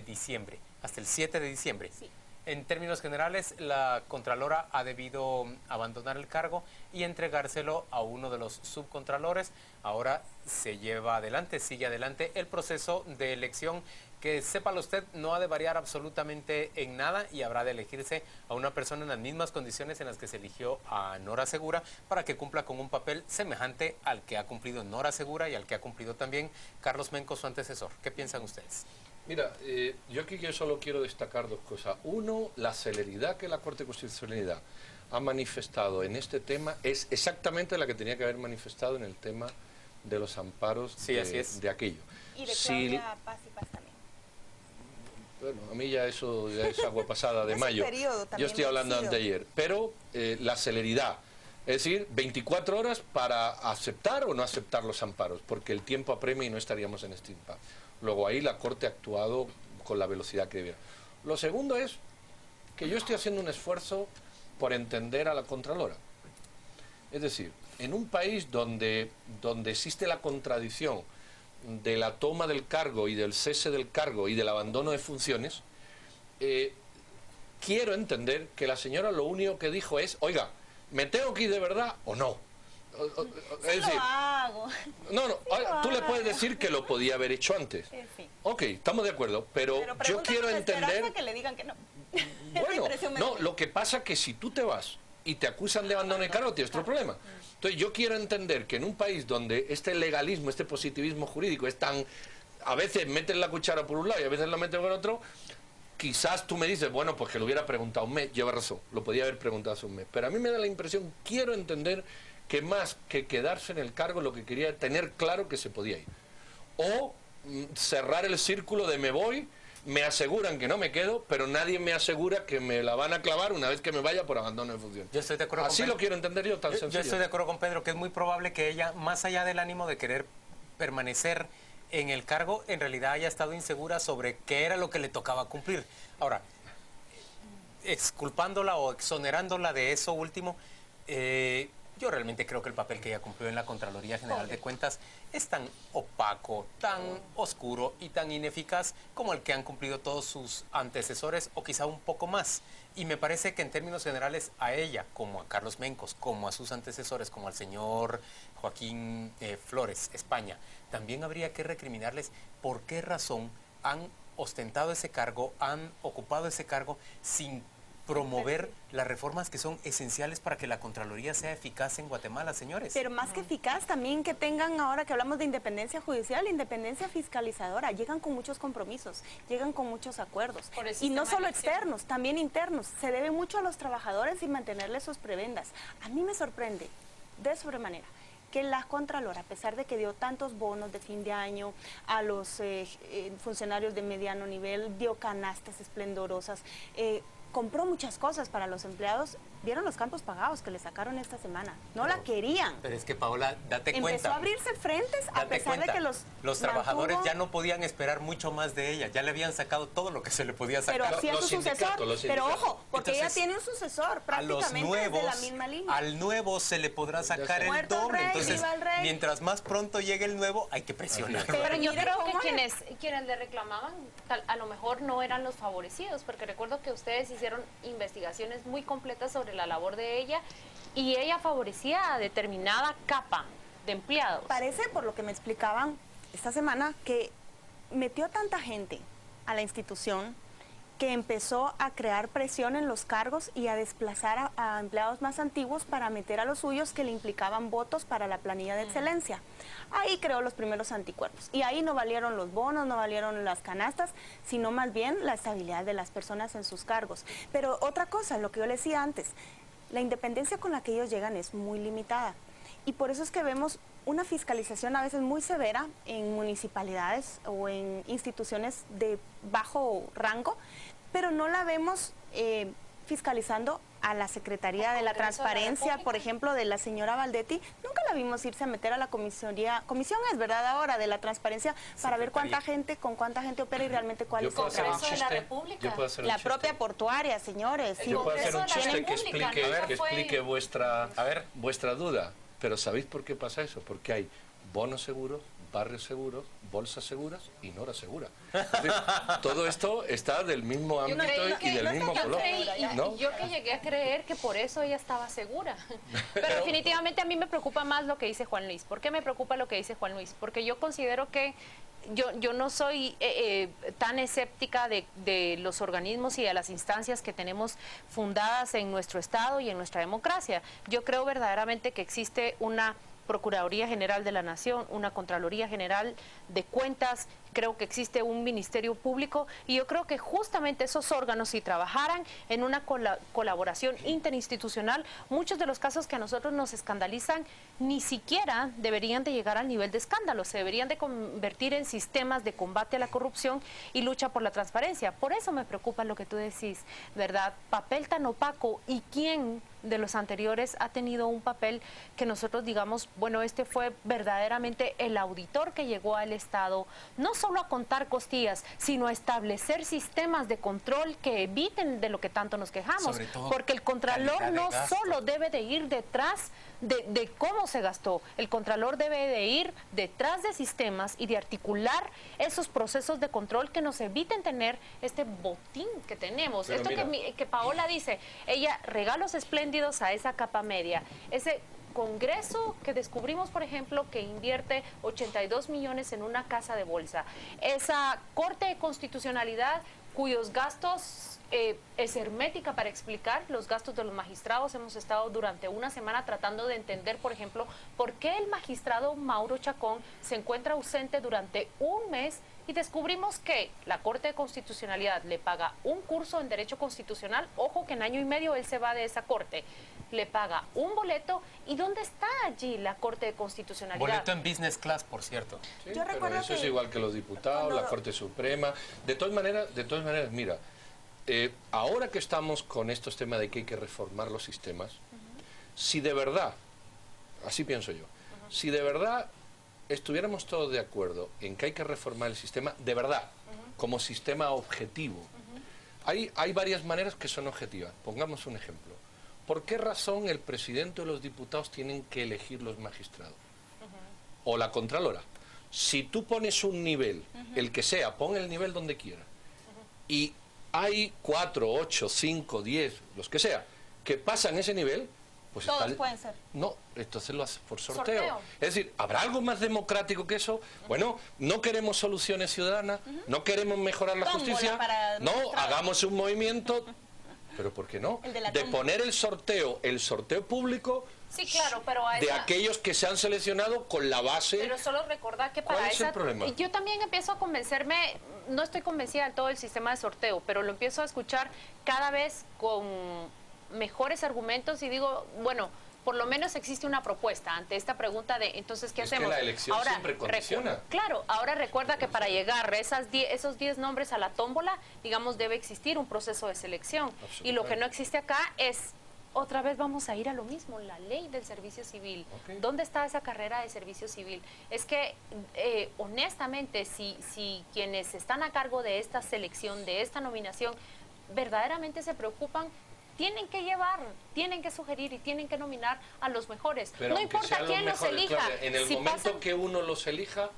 diciembre, hasta el 7 de diciembre. Sí. En términos generales, la Contralora ha debido abandonar el cargo y entregárselo a uno de los subcontralores. Ahora se lleva adelante, sigue adelante el proceso de elección que, sépalo usted, no ha de variar absolutamente en nada y habrá de elegirse a una persona en las mismas condiciones en las que se eligió a Nora Segura para que cumpla con un papel semejante al que ha cumplido Nora Segura y al que ha cumplido también Carlos Mencos, su antecesor. ¿Qué piensan ustedes? Mira, yo aquí solo quiero destacar dos cosas. Uno, la celeridad que la Corte de Constitucionalidad ha manifestado en este tema es exactamente la que tenía que haber manifestado en el tema de los amparos de aquello. Y de Claudia Paz y Paz también. Bueno, a mí ya eso ya es agua pasada de mayo. Yo estoy hablando de anteayer. Pero la celeridad, es decir, 24 horas para aceptar o no aceptar los amparos, porque el tiempo apremia y no estaríamos en este impasse. Luego ahí la Corte ha actuado con la velocidad que debiera. Lo segundo es que yo estoy haciendo un esfuerzo por entender a la Contralora. Es decir, en un país donde existe la contradicción de la toma del cargo y del cese del cargo y del abandono de funciones, quiero entender que la señora lo único que dijo es, oiga, ¿me tengo que ir de verdad o no? Es decir, no, tú le puedes decir que lo podía haber hecho antes. Sí. Ok, estamos de acuerdo, pero yo quiero entender... que le digan que no. Bueno, no, lo que pasa es que si tú te vas y te acusan de abandono de cargo, tienes otro problema. Entonces yo quiero entender que en un país donde este legalismo, este positivismo jurídico es tan... A veces meten la cuchara por un lado y a veces la meten por otro, quizás tú me dices, bueno, pues que lo hubiera preguntado un mes, lleva razón, lo podía haber preguntado hace un mes. Pero a mí me da la impresión, quiero entender que más que quedarse en el cargo, lo que quería era tener claro que se podía ir. O cerrar el círculo de me voy, me aseguran que no me quedo, pero nadie me asegura que me la van a clavar una vez que me vaya por abandono de función. Yo estoy de acuerdo Así con lo quiero entender yo, tan sencillo. Yo estoy de acuerdo con Pedro, que es muy probable que ella, más allá del ánimo de querer permanecer en el cargo, en realidad haya estado insegura sobre qué era lo que le tocaba cumplir. Ahora, exculpándola o exonerándola de eso último, yo realmente creo que el papel que ella cumplió en la Contraloría General de Cuentas es tan opaco, tan oscuro y tan ineficaz como el que han cumplido todos sus antecesores o quizá un poco más. Y me parece que en términos generales a ella, como a Carlos Mencos, como a sus antecesores, como al señor Joaquín Flores, España, también habría que recriminarles por qué razón han ostentado ese cargo, han ocupado ese cargo sin promover las reformas que son esenciales para que la Contraloría sea eficaz en Guatemala, señores. Pero más que eficaz, también que tengan, ahora que hablamos de independencia judicial, independencia fiscalizadora, llegan con muchos compromisos, llegan con muchos acuerdos. Y no solo externos, también internos. Se debe mucho a los trabajadores y mantenerles sus prebendas. A mí me sorprende, de sobremanera, que la Contralora, a pesar de que dio tantos bonos de fin de año a los funcionarios de mediano nivel, dio canastas esplendorosas, compró muchas cosas para los empleados. ¿Vieron los campos pagados que le sacaron esta semana? No la querían. Pero es que, Paola, date cuenta. Empezó a abrirse frentes a pesar de que los trabajadores ya no podían esperar mucho más de ella. Ya le habían sacado todo lo que se le podía sacar. Pero hacía su sucesor. Pero ojo, porque ella tiene un sucesor prácticamente de la misma línea. Al nuevo se le podrá sacar el doble. Entonces, mientras más pronto llegue el nuevo, hay que presionar. Pero yo creo que quienes le reclamaban, a lo mejor no eran los favorecidos, porque recuerdo que ustedes hicieron investigaciones muy completas sobre la labor de ella y ella favorecía a determinada capa de empleados. Parece, por lo que me explicaban esta semana, que metió tanta gente a la institución que empezó a crear presión en los cargos y a desplazar a empleados más antiguos para meter a los suyos que le implicaban votos para la planilla de excelencia. Ahí creó los primeros anticuerpos. Y ahí no valieron los bonos, no valieron las canastas, sino más bien la estabilidad de las personas en sus cargos. Pero otra cosa, lo que yo le decía antes, la independencia con la que ellos llegan es muy limitada. Y por eso es que vemos una fiscalización a veces muy severa en municipalidades o en instituciones de bajo rango, pero no la vemos fiscalizando a la Secretaría de la Transparencia, por ejemplo, de la señora Valdetti. Nunca la vimos irse a meter a la comisión es verdad ahora, de la transparencia, para ver cuánta gente, con cuánta gente opera y realmente cuál es el trabajo de la República. La propia portuaria, señores. Yo puedo hacer un chiste que explique vuestra duda. Pero ¿sabéis por qué pasa eso? Porque hay bonos seguros, barrios seguros, bolsas seguras y Nora segura. Todo esto está del mismo ámbito y del mismo color. Yo que llegué a creer que por eso ella estaba segura. Pero definitivamente a mí me preocupa más lo que dice Juan Luis. ¿Por qué me preocupa lo que dice Juan Luis? Porque yo considero que yo no soy tan escéptica de los organismos y de las instancias que tenemos fundadas en nuestro Estado y en nuestra democracia. Yo creo verdaderamente que existe una Procuraduría General de la Nación, una Contraloría General de Cuentas, creo que existe un Ministerio Público y yo creo que justamente esos órganos, si trabajaran en una colaboración interinstitucional, muchos de los casos que a nosotros nos escandalizan ni siquiera deberían de llegar al nivel de escándalo, se deberían de convertir en sistemas de combate a la corrupción y lucha por la transparencia. Por eso me preocupa lo que tú decís, ¿verdad? Papel tan opaco, y quién de los anteriores ha tenido un papel que nosotros digamos, bueno, este fue verdaderamente el auditor que llegó al Estado, no solo a contar costillas, sino a establecer sistemas de control que eviten de lo que tanto nos quejamos, porque el Contralor no solo debe de ir detrás de cómo se gastó, el Contralor debe de ir detrás de sistemas y de articular esos procesos de control que nos eviten tener este botín que tenemos. Pero esto que Paola dice, ella regalos espléndidos a esa capa media, ese Congreso que descubrimos, por ejemplo, que invierte 82 millones en una casa de bolsa, esa Corte de Constitucionalidad cuyos gastos es hermética para explicar los gastos de los magistrados. Hemos estado durante una semana tratando de entender, por ejemplo, por qué el magistrado Mauro Chacón se encuentra ausente durante un mes y descubrimos que la Corte de Constitucionalidad le paga un curso en Derecho Constitucional, ojo que en año y medio él se va de esa corte, le paga un boleto, ¿y dónde está allí la Corte de Constitucionalidad? Boleto en business class, por cierto. Sí, pero eso es igual que los diputados, la Corte Suprema. De todas maneras, mira, ahora que estamos con estos temas de que hay que reformar los sistemas, si de verdad, así pienso yo, si de verdad estuviéramos todos de acuerdo en que hay que reformar el sistema, de verdad, como sistema objetivo, hay varias maneras que son objetivas. Pongamos un ejemplo. ¿Por qué razón el presidente o los diputados tienen que elegir los magistrados? O la Contralora. Si tú pones un nivel, el que sea, pon el nivel donde quiera, y hay 4, 8, 5, 10, los que sea, que pasan ese nivel, pues todos pueden ser. No, entonces lo haces por sorteo. Es decir, ¿habrá algo más democrático que eso? Bueno, no queremos soluciones ciudadanas, no queremos mejorar la justicia, no, hagamos un movimiento, pero ¿por qué no? De poner el sorteo público. Sí, claro, pero de aquellos que se han seleccionado con la base. Pero solo recordar que para esa... Yo también empiezo a convencerme, no estoy convencida de todo el sistema de sorteo, pero lo empiezo a escuchar cada vez con mejores argumentos y digo, bueno, por lo menos existe una propuesta ante esta pregunta de, entonces, ¿qué hacemos? Que la elección ahora, siempre condiciona. Claro, ahora recuerda que para llegar a esos 10 nombres a la tómbola, digamos, debe existir un proceso de selección. Y lo que no existe acá es, otra vez vamos a ir a lo mismo, la ley del servicio civil. ¿Dónde está esa carrera de servicio civil? Es que, honestamente, si quienes están a cargo de esta selección, de esta nominación, verdaderamente se preocupan, tienen que llevar, tienen que sugerir y tienen que nominar a los mejores. Pero no importa quién los elija. Claro, en el momento que uno los elija,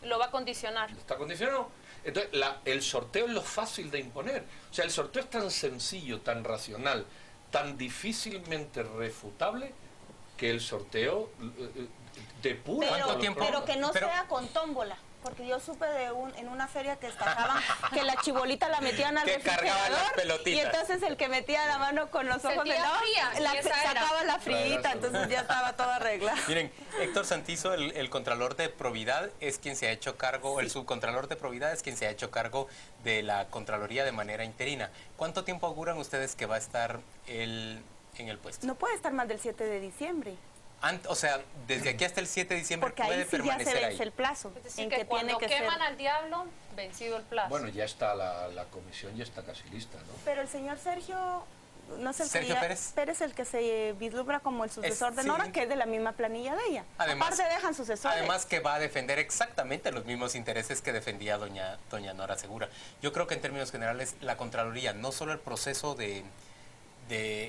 lo va a condicionar. ¿Está condicionado? Entonces, el sorteo es lo fácil de imponer. O sea, el sorteo es tan sencillo, tan racional, tan difícilmente refutable, que el sorteo depura. Pero que no sea con tómbola. Porque yo supe en una feria que estafaban que la chibolita la metían al refrigerador y entonces el que metía la mano con los ojos de sacaba la frita, entonces ya estaba todo arreglado. Miren, Héctor Santizo, el Contralor de Probidad, es quien se ha hecho cargo, el Subcontralor de Probidad es quien se ha hecho cargo de la Contraloría de manera interina. ¿Cuánto tiempo auguran ustedes que va a estar él en el puesto? No puede estar más del 7 de diciembre. O sea, desde aquí hasta el 7 de diciembre porque puede ahí sí permanecer ya se vence ahí. el plazo. Es decir, en que cuando tiene que queman ser... al diablo, vencido el plazo. Bueno, ya está la comisión, ya está casi lista, ¿no? Pero el señor Sergio, no sé, Sergio Pérez, el que se vislumbra como el sucesor de sí. Nora, que es de la misma planilla de ella. Además, aparte dejan sucesores. Además que va a defender exactamente los mismos intereses que defendía doña Nora Segura. Yo creo que en términos generales la Contraloría, no solo el proceso de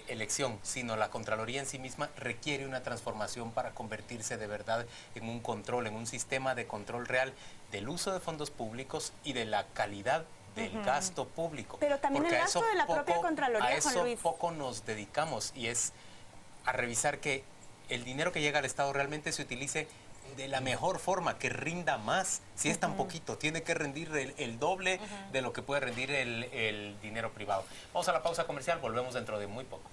elección, sino la Contraloría en sí misma requiere una transformación para convertirse de verdad en un control, en un sistema de control real del uso de fondos públicos y de la calidad del gasto público. Pero también porque el gasto de la propia Contraloría, a eso Juan Luis. poco nos dedicamos, y es a revisar que el dinero que llega al Estado realmente se utilice de la mejor forma, que rinda más. Si es tan poquito, tiene que rendir el doble de lo que puede rendir el dinero privado. Vamos a la pausa comercial, volvemos dentro de muy poco.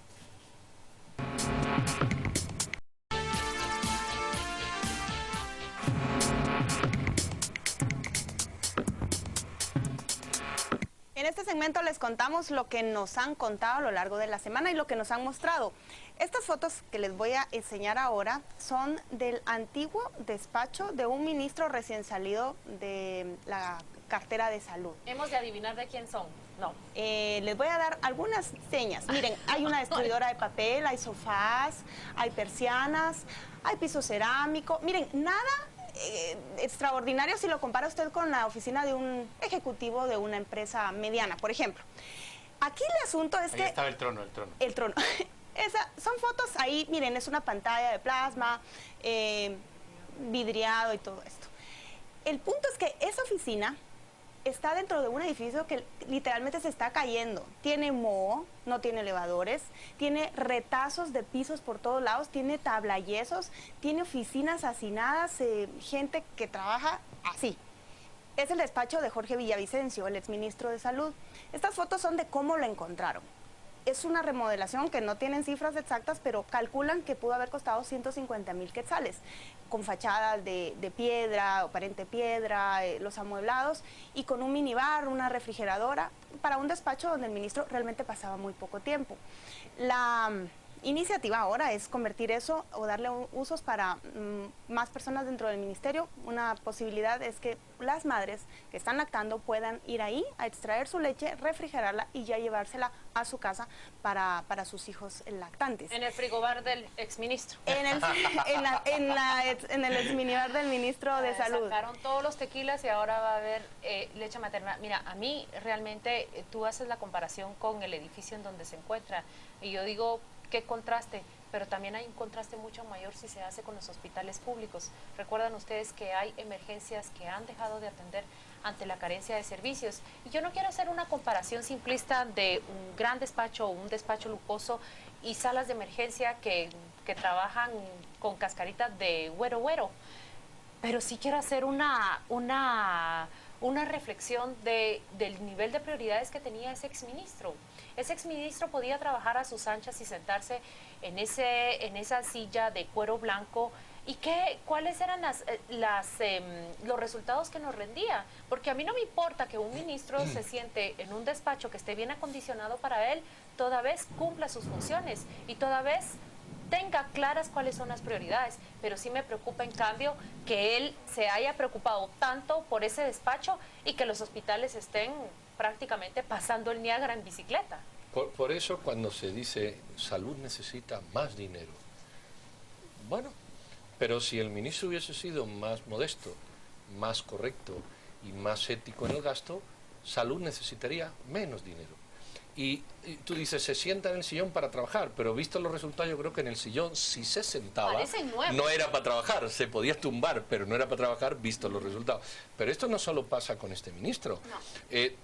En este segmento les contamos lo que nos han contado a lo largo de la semana y lo que nos han mostrado. Estas fotos que les voy a enseñar ahora son del antiguo despacho de un ministro recién salido de la cartera de salud. Hemos de adivinar de quién son. No. Les voy a dar algunas señas. Miren, hay una distribuidora de papel, hay sofás, hay persianas, hay piso cerámico. Miren, nada extraordinario si lo compara usted con la oficina de un ejecutivo de una empresa mediana, por ejemplo. Aquí el asunto es Ahí que... estaba el trono. El trono. Son fotos ahí, miren, es una pantalla de plasma, vidriado y todo esto. El punto es que esa oficina está dentro de un edificio que literalmente se está cayendo. Tiene moho, no tiene elevadores, tiene retazos de pisos por todos lados, tiene tablayesos, tiene oficinas hacinadas, gente que trabaja así. Es el despacho de Jorge Villavicencio, el exministro de Salud. Estas fotos son de cómo lo encontraron. Es una remodelación que no tienen cifras exactas, pero calculan que pudo haber costado 150,000 quetzales, con fachadas de piedra, aparente piedra, los amueblados, y con un minibar, una refrigeradora, para un despacho donde el ministro realmente pasaba muy poco tiempo. La iniciativa ahora es convertir eso o darle usos para más personas dentro del ministerio. Una posibilidad es que las madres que están lactando puedan ir ahí a extraer su leche, refrigerarla y ya llevársela a su casa para sus hijos lactantes. En el frigobar del exministro. En el exminibar del ministro de Salud. Sacaron todos los tequilas y ahora va a haber leche materna. Mira, a mí realmente tú haces la comparación con el edificio en donde se encuentra y yo digo, qué contraste, pero también hay un contraste mucho mayor si se hace con los hospitales públicos. Recuerdan ustedes que hay emergencias que han dejado de atender ante la carencia de servicios. Y yo no quiero hacer una comparación simplista de un gran despacho o un despacho lujoso y salas de emergencia que trabajan con cascaritas de güero, pero sí quiero hacer una reflexión del nivel de prioridades que tenía ese exministro. Ese exministro podía trabajar a sus anchas y sentarse en esa silla de cuero blanco. ¿Y cuáles eran los resultados que nos rendía? Porque a mí no me importa que un ministro se siente en un despacho que esté bien acondicionado para él, toda vez cumpla sus funciones y toda vez tenga claras cuáles son las prioridades, pero sí me preocupa en cambio que él se haya preocupado tanto por ese despacho y que los hospitales estén prácticamente pasando el Niágara en bicicleta. Por eso cuando se dice salud necesita más dinero, bueno, pero si el ministro hubiese sido más modesto, más correcto y más ético en el gasto, salud necesitaría menos dinero. Y tú dices, se sienta en el sillón para trabajar, pero visto los resultados, yo creo que en el sillón, si se sentaba, no era para trabajar, se podía tumbar, pero no era para trabajar, visto los resultados. Pero esto no solo pasa con este ministro. No.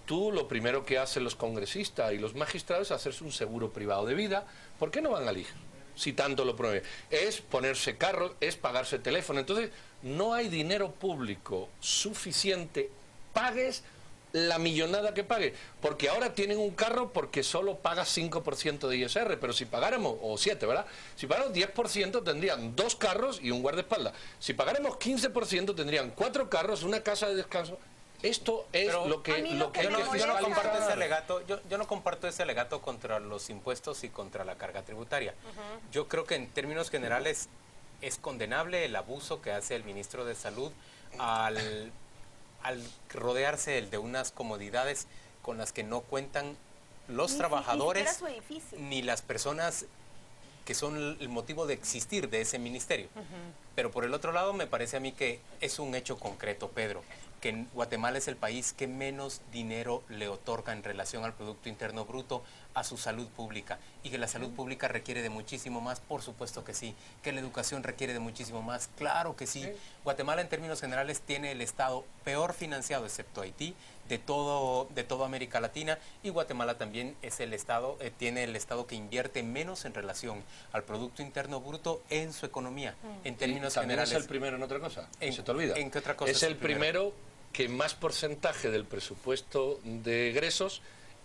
Tú lo primero que hacen los congresistas y los magistrados es hacerse un seguro privado de vida. ¿Por qué no van al IJ? Si tanto lo promueve. Es ponerse carro, es pagarse teléfono. Entonces, no hay dinero público suficiente, pagues la millonada que pague, porque ahora tienen un carro porque solo paga 5% de ISR, pero si pagáramos, o 7, ¿verdad? Si pagáramos 10% tendrían 2 carros y un guardaespaldas. Si pagáramos 15% tendrían 4 carros, una casa de descanso. Esto es pero lo que yo no comparto ese alegato. Yo no comparto ese alegato contra los impuestos y contra la carga tributaria. Yo creo que en términos generales es condenable el abuso que hace el ministro de Salud al rodearse de unas comodidades con las que no cuentan los trabajadores ni las personas que son el motivo de existir de ese ministerio. Pero por el otro lado, me parece a mí que es un hecho concreto, Pedro, que Guatemala es el país que menos dinero le otorga en relación al Producto Interno Bruto a su salud pública, y que la salud pública requiere de muchísimo más, por supuesto que sí, que la educación requiere de muchísimo más, claro que sí. Guatemala en términos generales tiene el estado peor financiado, excepto Haití, de todo América Latina, y Guatemala también es el estado, tiene el estado que invierte menos en relación al Producto Interno Bruto en su economía, en términos generales. ¿Es el primero en otra cosa? ¿Se te olvida? ¿En qué otra cosa es el primero que más porcentaje del presupuesto de egresos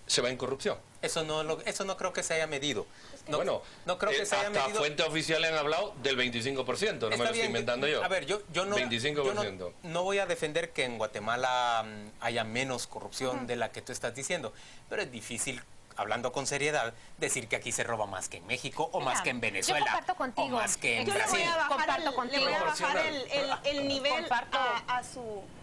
se va en corrupción? Eso no creo que se haya medido. No, bueno, no creo que se haya medido. Fuentes oficiales han hablado del 25%, no me lo estoy inventando yo. A ver, yo no, 25%. No voy a defender que en Guatemala haya menos corrupción de la que tú estás diciendo, pero es difícil, hablando con seriedad, decir que aquí se roba más que en México o más que en Venezuela. Yo comparto contigo. O más que en Brasil. Le voy a bajar el nivel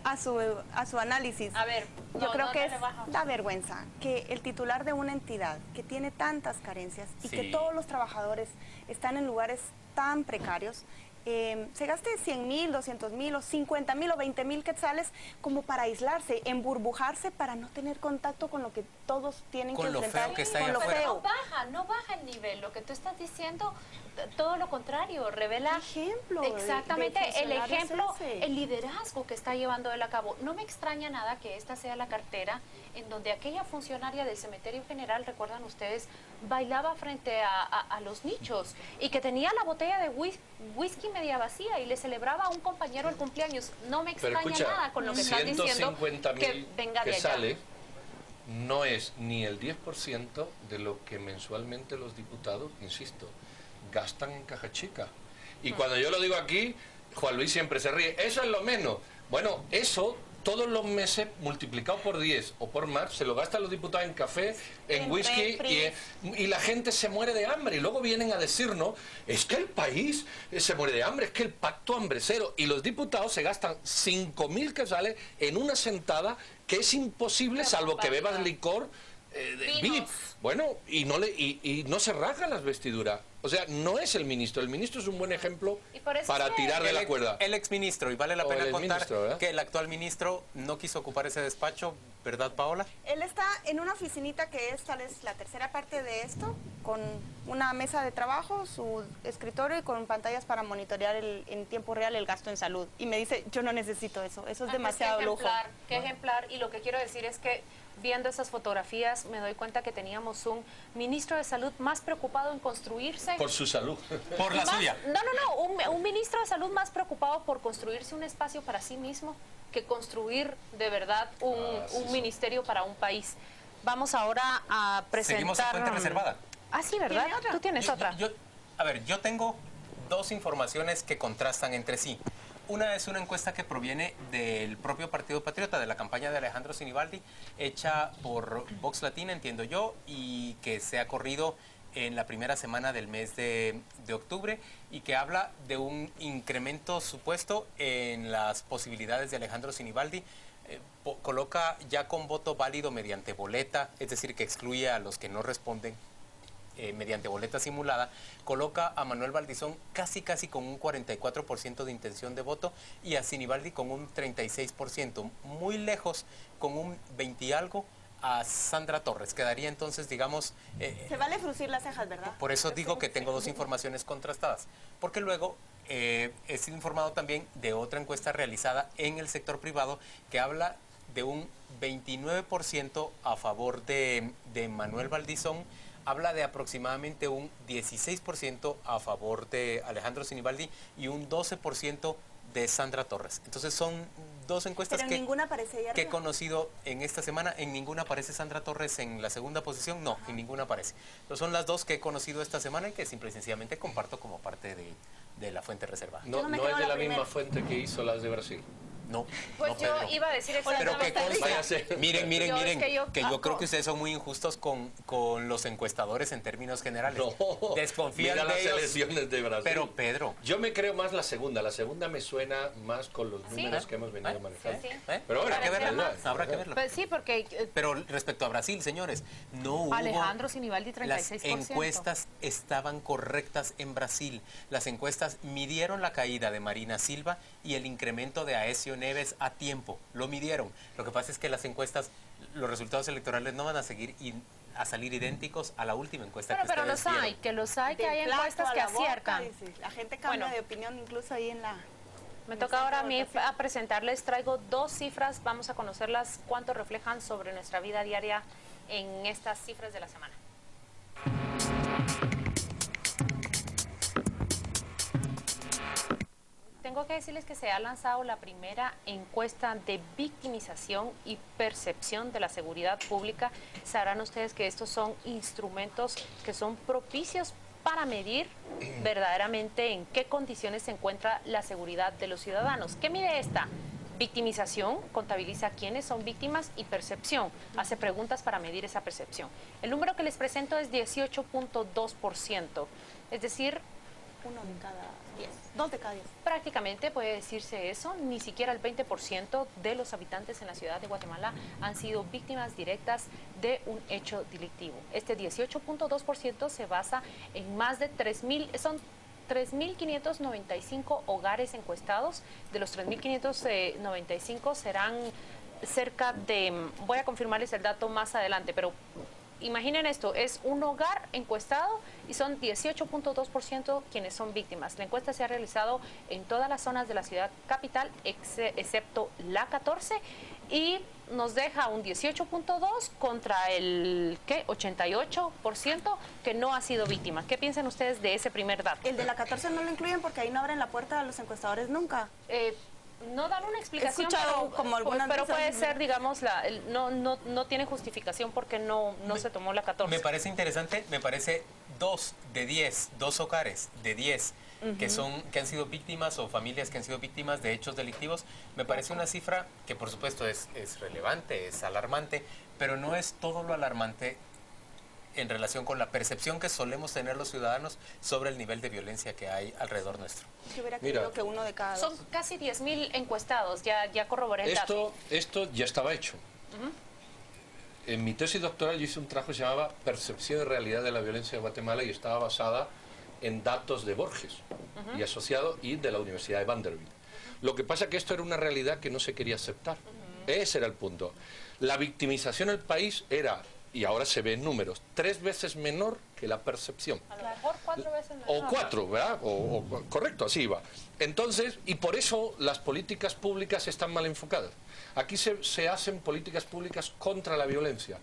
a su análisis. A ver, yo creo que da vergüenza que el titular de una entidad que tiene tantas carencias y que todos los trabajadores están en lugares tan precarios, se gaste 100,000, 200,000 o 50,000 o 20,000 quetzales como para aislarse, emburbujarse para no tener contacto con lo que todos tienen que enfrentar. Con lo feo. No baja el nivel. Lo que tú estás diciendo, todo lo contrario, revela exactamente el ejemplo, el liderazgo que está llevando él a cabo. No me extraña nada que esta sea la cartera en donde aquella funcionaria del cementerio general, recuerdan ustedes, bailaba frente a los nichos y que tenía la botella de whisky media vacía y le celebraba a un compañero el cumpleaños. No me extraña nada con lo que estás diciendo que venga de allá. Sale, no es ni el 10% de lo que mensualmente los diputados, insisto, gastan en caja chica. Y cuando yo lo digo aquí, Juan Luis siempre se ríe. Eso es lo menos. Bueno, eso todos los meses multiplicado por 10 o por más, se lo gastan los diputados en café, en whisky, y la gente se muere de hambre. Y luego vienen a decirnos, es que el país se muere de hambre, es que el pacto hambrecero. Y los diputados se gastan 5,000 quetzales en una sentada que es imposible, salvo que bebas licor VIP. Bueno, y no se rasgan las vestiduras. O sea, no es el ministro es un buen ejemplo para tirar de la cuerda. El exministro, y vale la pena contar que el actual ministro no quiso ocupar ese despacho, ¿verdad, Paola? Él está en una oficinita que es tal vez la tercera parte de esto, con una mesa de trabajo, su escritorio y con pantallas para monitorear en tiempo real el gasto en salud. Y me dice, yo no necesito eso es demasiado lujo. Qué ejemplar, y lo que quiero decir es que viendo esas fotografías me doy cuenta que teníamos un ministro de salud más preocupado en construirse. Por su salud. Por la suya. No, un ministro de salud más preocupado por construirse un espacio para sí mismo que construir de verdad un ministerio para un país. Vamos ahora a presentar... Seguimos en fuente reservada. Ah, sí, ¿verdad? Tú tienes otra. A ver, yo tengo dos informaciones que contrastan entre sí. Una es una encuesta que proviene del propio Partido Patriota, de la campaña de Alejandro Sinibaldi, hecha por Vox Latina, entiendo yo, y que se ha corrido en la primera semana del mes de octubre, y que habla de un incremento supuesto en las posibilidades de Alejandro Sinibaldi. Coloca ya con voto válido mediante boleta, es decir, que excluye a los que no responden mediante boleta simulada, coloca a Manuel Valdizón casi con un 44% de intención de voto y a Sinibaldi con un 36%, muy lejos, con un 20 y algo, a Sandra Torres. Quedaría entonces, digamos... Se vale fruncir las cejas, ¿verdad? Por eso digo que tengo dos informaciones contrastadas, porque luego he sido informado también de otra encuesta realizada en el sector privado que habla de un 29% a favor de Manuel Valdizón, habla de aproximadamente un 16% a favor de Alejandro Sinibaldi y un 12% de Sandra Torres. Entonces son dos encuestas que he conocido en esta semana. En ninguna aparece Sandra Torres en la segunda posición. No, en ninguna aparece. Entonces son las dos que he conocido esta semana y que simple y sencillamente comparto como parte de la fuente reservada. No es de la misma fuente que hizo las de Brasil. No. Pues no, yo Pedro. iba a decir Pero que exactamente. miren, Yo creo que ustedes son muy injustos con los encuestadores en términos generales. No, Desconfían mira de las ellos. elecciones de Brasil. Pero Pedro, yo me creo más la segunda me suena más con los números que hemos venido manejando. Sí. Pero habrá que verlo, ¿verdad? habrá que verlo. Pues sí, porque Pero respecto a Brasil, señores, no hubo... Alejandro Sinibaldi 36%. Las encuestas estaban correctas en Brasil. Las encuestas midieron la caída de Marina Silva y el incremento de Aécio Neves a tiempo. Lo midieron. Lo que pasa es que las encuestas, los resultados electorales no van a salir idénticos a la última encuesta que pero ustedes los vieron. hay, que hay Del encuestas plato que a la boca, aciertan. dice. La gente cambia de opinión incluso ahí en la... Me toca ahora a mí a presentarles, traigo 2 cifras, vamos a conocerlas, cuánto reflejan sobre nuestra vida diaria en estas cifras de la semana. Tengo que decirles que se ha lanzado la primera encuesta de victimización y percepción de la seguridad pública. Sabrán ustedes que estos son instrumentos que son propicios para medir verdaderamente en qué condiciones se encuentra la seguridad de los ciudadanos. ¿Qué mide esta? Victimización, contabiliza quiénes son víctimas, y percepción, hace preguntas para medir esa percepción. El número que les presento es 18.2%, es decir, 1 de cada 10, 2 de cada 10. Prácticamente puede decirse eso, ni siquiera el 20% de los habitantes en la ciudad de Guatemala han sido víctimas directas de un hecho delictivo. Este 18.2% se basa en más de 3.595 hogares encuestados. De los 3.595 serán cerca de, voy a confirmarles el dato más adelante, pero imaginen esto, es un hogar encuestado y son 18.2% quienes son víctimas. La encuesta se ha realizado en todas las zonas de la ciudad capital, excepto la 14, y nos deja un 18.2 contra el 88% que no ha sido víctima. ¿Qué piensan ustedes de ese primer dato? El de la 14 no lo incluyen porque ahí no abren la puerta a los encuestadores nunca. No dan una explicación, pero puede ser, digamos, no tiene justificación porque no se tomó la 14. Me parece interesante, me parece 2 hogares de 10 que han sido víctimas, o familias que han sido víctimas de hechos delictivos. Me parece una cifra que por supuesto es relevante, es alarmante, pero no es todo lo alarmante en relación con la percepción que solemos tener los ciudadanos sobre el nivel de violencia que hay alrededor nuestro. Yo hubiera creído que 1 de cada 2. Son casi 10.000 encuestados, ya corroboré el dato. Esto ya estaba hecho. En mi tesis doctoral yo hice un trabajo que se llamaba Percepción y Realidad de la Violencia de Guatemala, y estaba basada en datos de Borges y asociado, y de la Universidad de Vanderbilt. Lo que pasa es que esto era una realidad que no se quería aceptar. Ese era el punto. La victimización en el país era, y ahora se ve en números, 3 veces menor que la percepción. A lo mejor 4 veces menor. O 4, ¿verdad? Correcto, así va. Entonces, y por eso las políticas públicas están mal enfocadas. Aquí se hacen políticas públicas contra la violencia.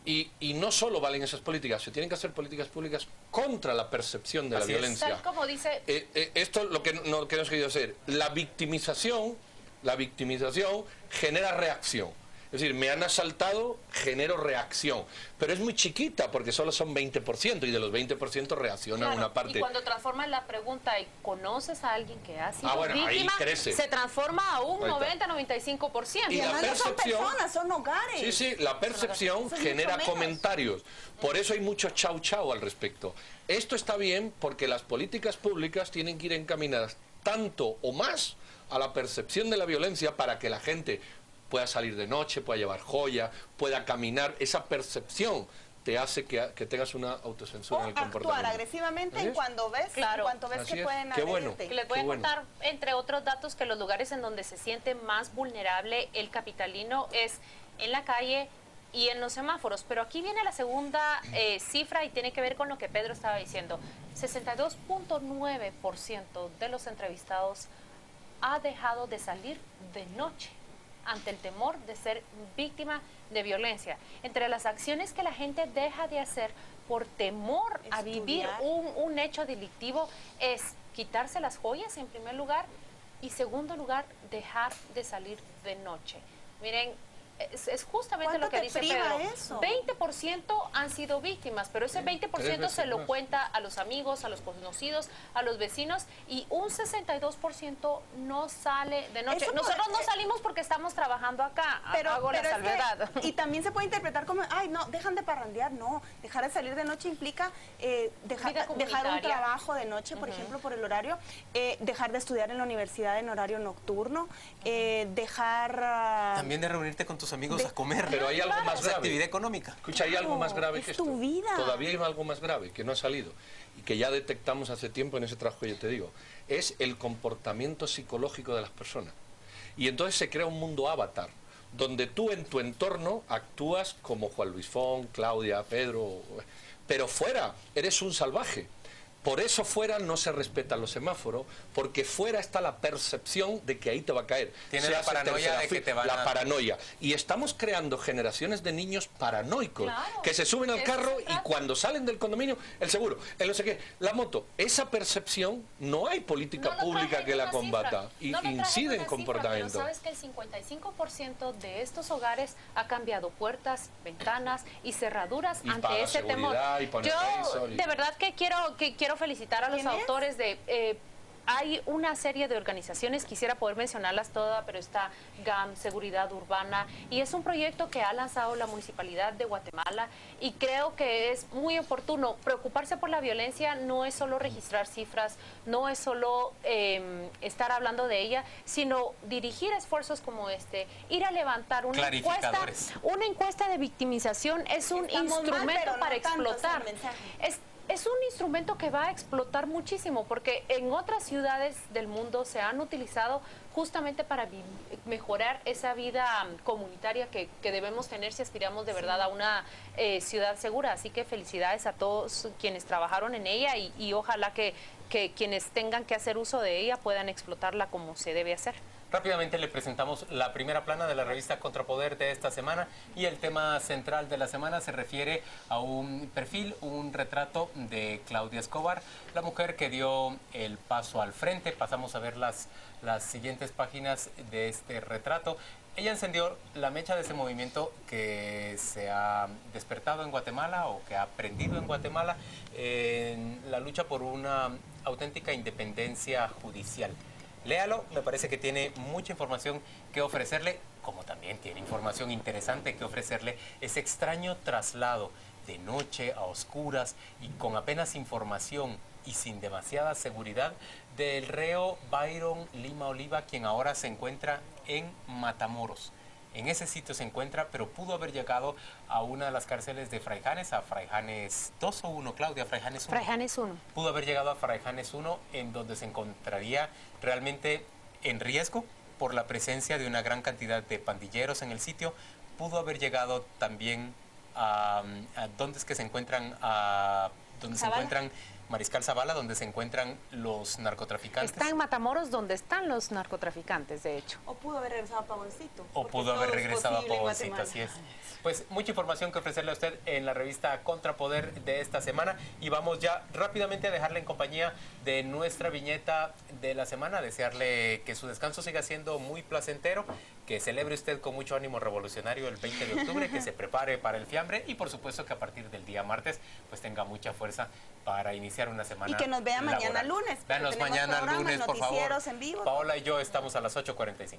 Y no solo valen esas políticas, se tienen que hacer políticas públicas contra la percepción de la violencia. Tal como dice... Esto es lo que no hemos querido hacer. La victimización genera reacción. Es decir, me han asaltado, genero reacción. Pero es muy chiquita porque solo son 20%, y de los 20% reacciona una parte. Y cuando transformas la pregunta y conoces a alguien que ha sido bueno, víctima, ahí crece. se transforma a un 90-95%. Y la no son personas, son hogares. Sí, la percepción genera comentarios. Por eso hay mucho chau chau al respecto. Esto está bien porque las políticas públicas tienen que ir encaminadas tanto o más a la percepción de la violencia, para que la gente pueda salir de noche, pueda llevar joya, pueda caminar. Esa percepción te hace que tengas una autocensura en el comportamiento. Actuar agresivamente en cuanto ves, que pueden agredirte. Les voy a contar, entre otros datos, que los lugares en donde se siente más vulnerable el capitalino es en la calle y en los semáforos. Pero aquí viene la segunda cifra, y tiene que ver con lo que Pedro estaba diciendo. 62.9% de los entrevistados ha dejado de salir de noche ante el temor de ser víctima de violencia. Entre las acciones que la gente deja de hacer por temor a vivir un hecho delictivo es quitarse las joyas en primer lugar, y segundo lugar, dejar de salir de noche. Miren, es justamente lo que dice Pedro. Eso? 20% han sido víctimas, pero ese 20% se lo cuenta a los amigos, a los conocidos, a los vecinos, y un 62% no sale de noche. Nosotros no salimos porque estamos trabajando acá, hago la salvedad. Y también se puede interpretar como, ay, no, dejan de parrandear. No, dejar de salir de noche implica dejar un trabajo de noche, por ejemplo, por el horario, dejar de estudiar en la universidad en horario nocturno, dejar... También de reunirte con tus amigos a comer. Pero hay algo más grave. Actividad económica. Escucha, hay algo más grave que esto. Tu vida. Todavía hay algo más grave que no ha salido y que ya detectamos hace tiempo en ese trabajo que yo te digo. Es el comportamiento psicológico de las personas. Y entonces se crea un mundo avatar, donde tú en tu entorno actúas como Juan Luis Font, Claudia, Pedro, pero fuera eres un salvaje. Por eso fuera no se respetan los semáforos, porque fuera está la percepción de que ahí te va a caer. Tiene la paranoia de que te van La paranoia. Y estamos creando generaciones de niños paranoicos, que se suben al carro y cuando salen del condominio, el seguro, el no sé qué, la moto. Esa percepción, no hay política pública que la combata. Y incide en comportamiento. Pero sabes que el 55% de estos hogares ha cambiado puertas, ventanas y cerraduras ante ese temor. Yo de verdad que quiero felicitar a los autores de... hay una serie de organizaciones, quisiera poder mencionarlas todas, pero está GAM, Seguridad Urbana, y es un proyecto que ha lanzado la Municipalidad de Guatemala, y creo que es muy oportuno. Preocuparse por la violencia no es solo registrar cifras, no es solo estar hablando de ella, sino dirigir esfuerzos como este, ir a levantar una encuesta de victimización. Es un instrumento para explotar. Es un instrumento que va a explotar muchísimo, porque en otras ciudades del mundo se han utilizado justamente para mejorar esa vida comunitaria que debemos tener si aspiramos de verdad a una ciudad segura. Así que felicidades a todos quienes trabajaron en ella y ojalá que quienes tengan que hacer uso de ella puedan explotarla como se debe hacer. Rápidamente le presentamos la primera plana de la revista Contrapoder de esta semana, y el tema central de la semana se refiere a un perfil, un retrato de Claudia Escobar, la mujer que dio el paso al frente. Pasamos a ver las siguientes páginas de este retrato. Ella encendió la mecha de ese movimiento que se ha despertado en Guatemala, o que ha prendido en Guatemala, en la lucha por una auténtica independencia judicial. Léalo, me parece que tiene mucha información que ofrecerle, como también tiene información interesante que ofrecerle ese extraño traslado de noche a oscuras y con apenas información y sin demasiada seguridad del reo Byron Lima Oliva, quien ahora se encuentra en Matamoros. En ese sitio se encuentra, pero pudo haber llegado a una de las cárceles de Fraijanes, a Fraijanes 2 o 1, Claudia, Fraijanes 1. Fraijanes 1. Pudo haber llegado a Fraijanes 1, en donde se encontraría realmente en riesgo por la presencia de una gran cantidad de pandilleros en el sitio. Pudo haber llegado también a donde es que se encuentran, donde se encuentran Mariscal Zavala, donde se encuentran los narcotraficantes. Está en Matamoros, donde están los narcotraficantes, de hecho. O pudo haber regresado a Pavoncito. O pudo haber regresado a Pavoncito, así es. Pues mucha información que ofrecerle a usted en la revista Contrapoder de esta semana, y vamos ya rápidamente a dejarle en compañía de nuestra viñeta de la semana. Desearle que su descanso siga siendo muy placentero, que celebre usted con mucho ánimo revolucionario el 20 de octubre, que se prepare para el fiambre, y por supuesto que a partir del día martes pues tenga mucha fuerza para iniciar una semana. Y que nos vea mañana lunes. Véanos mañana lunes, por favor. En vivo. Paola y yo estamos a las 8:45.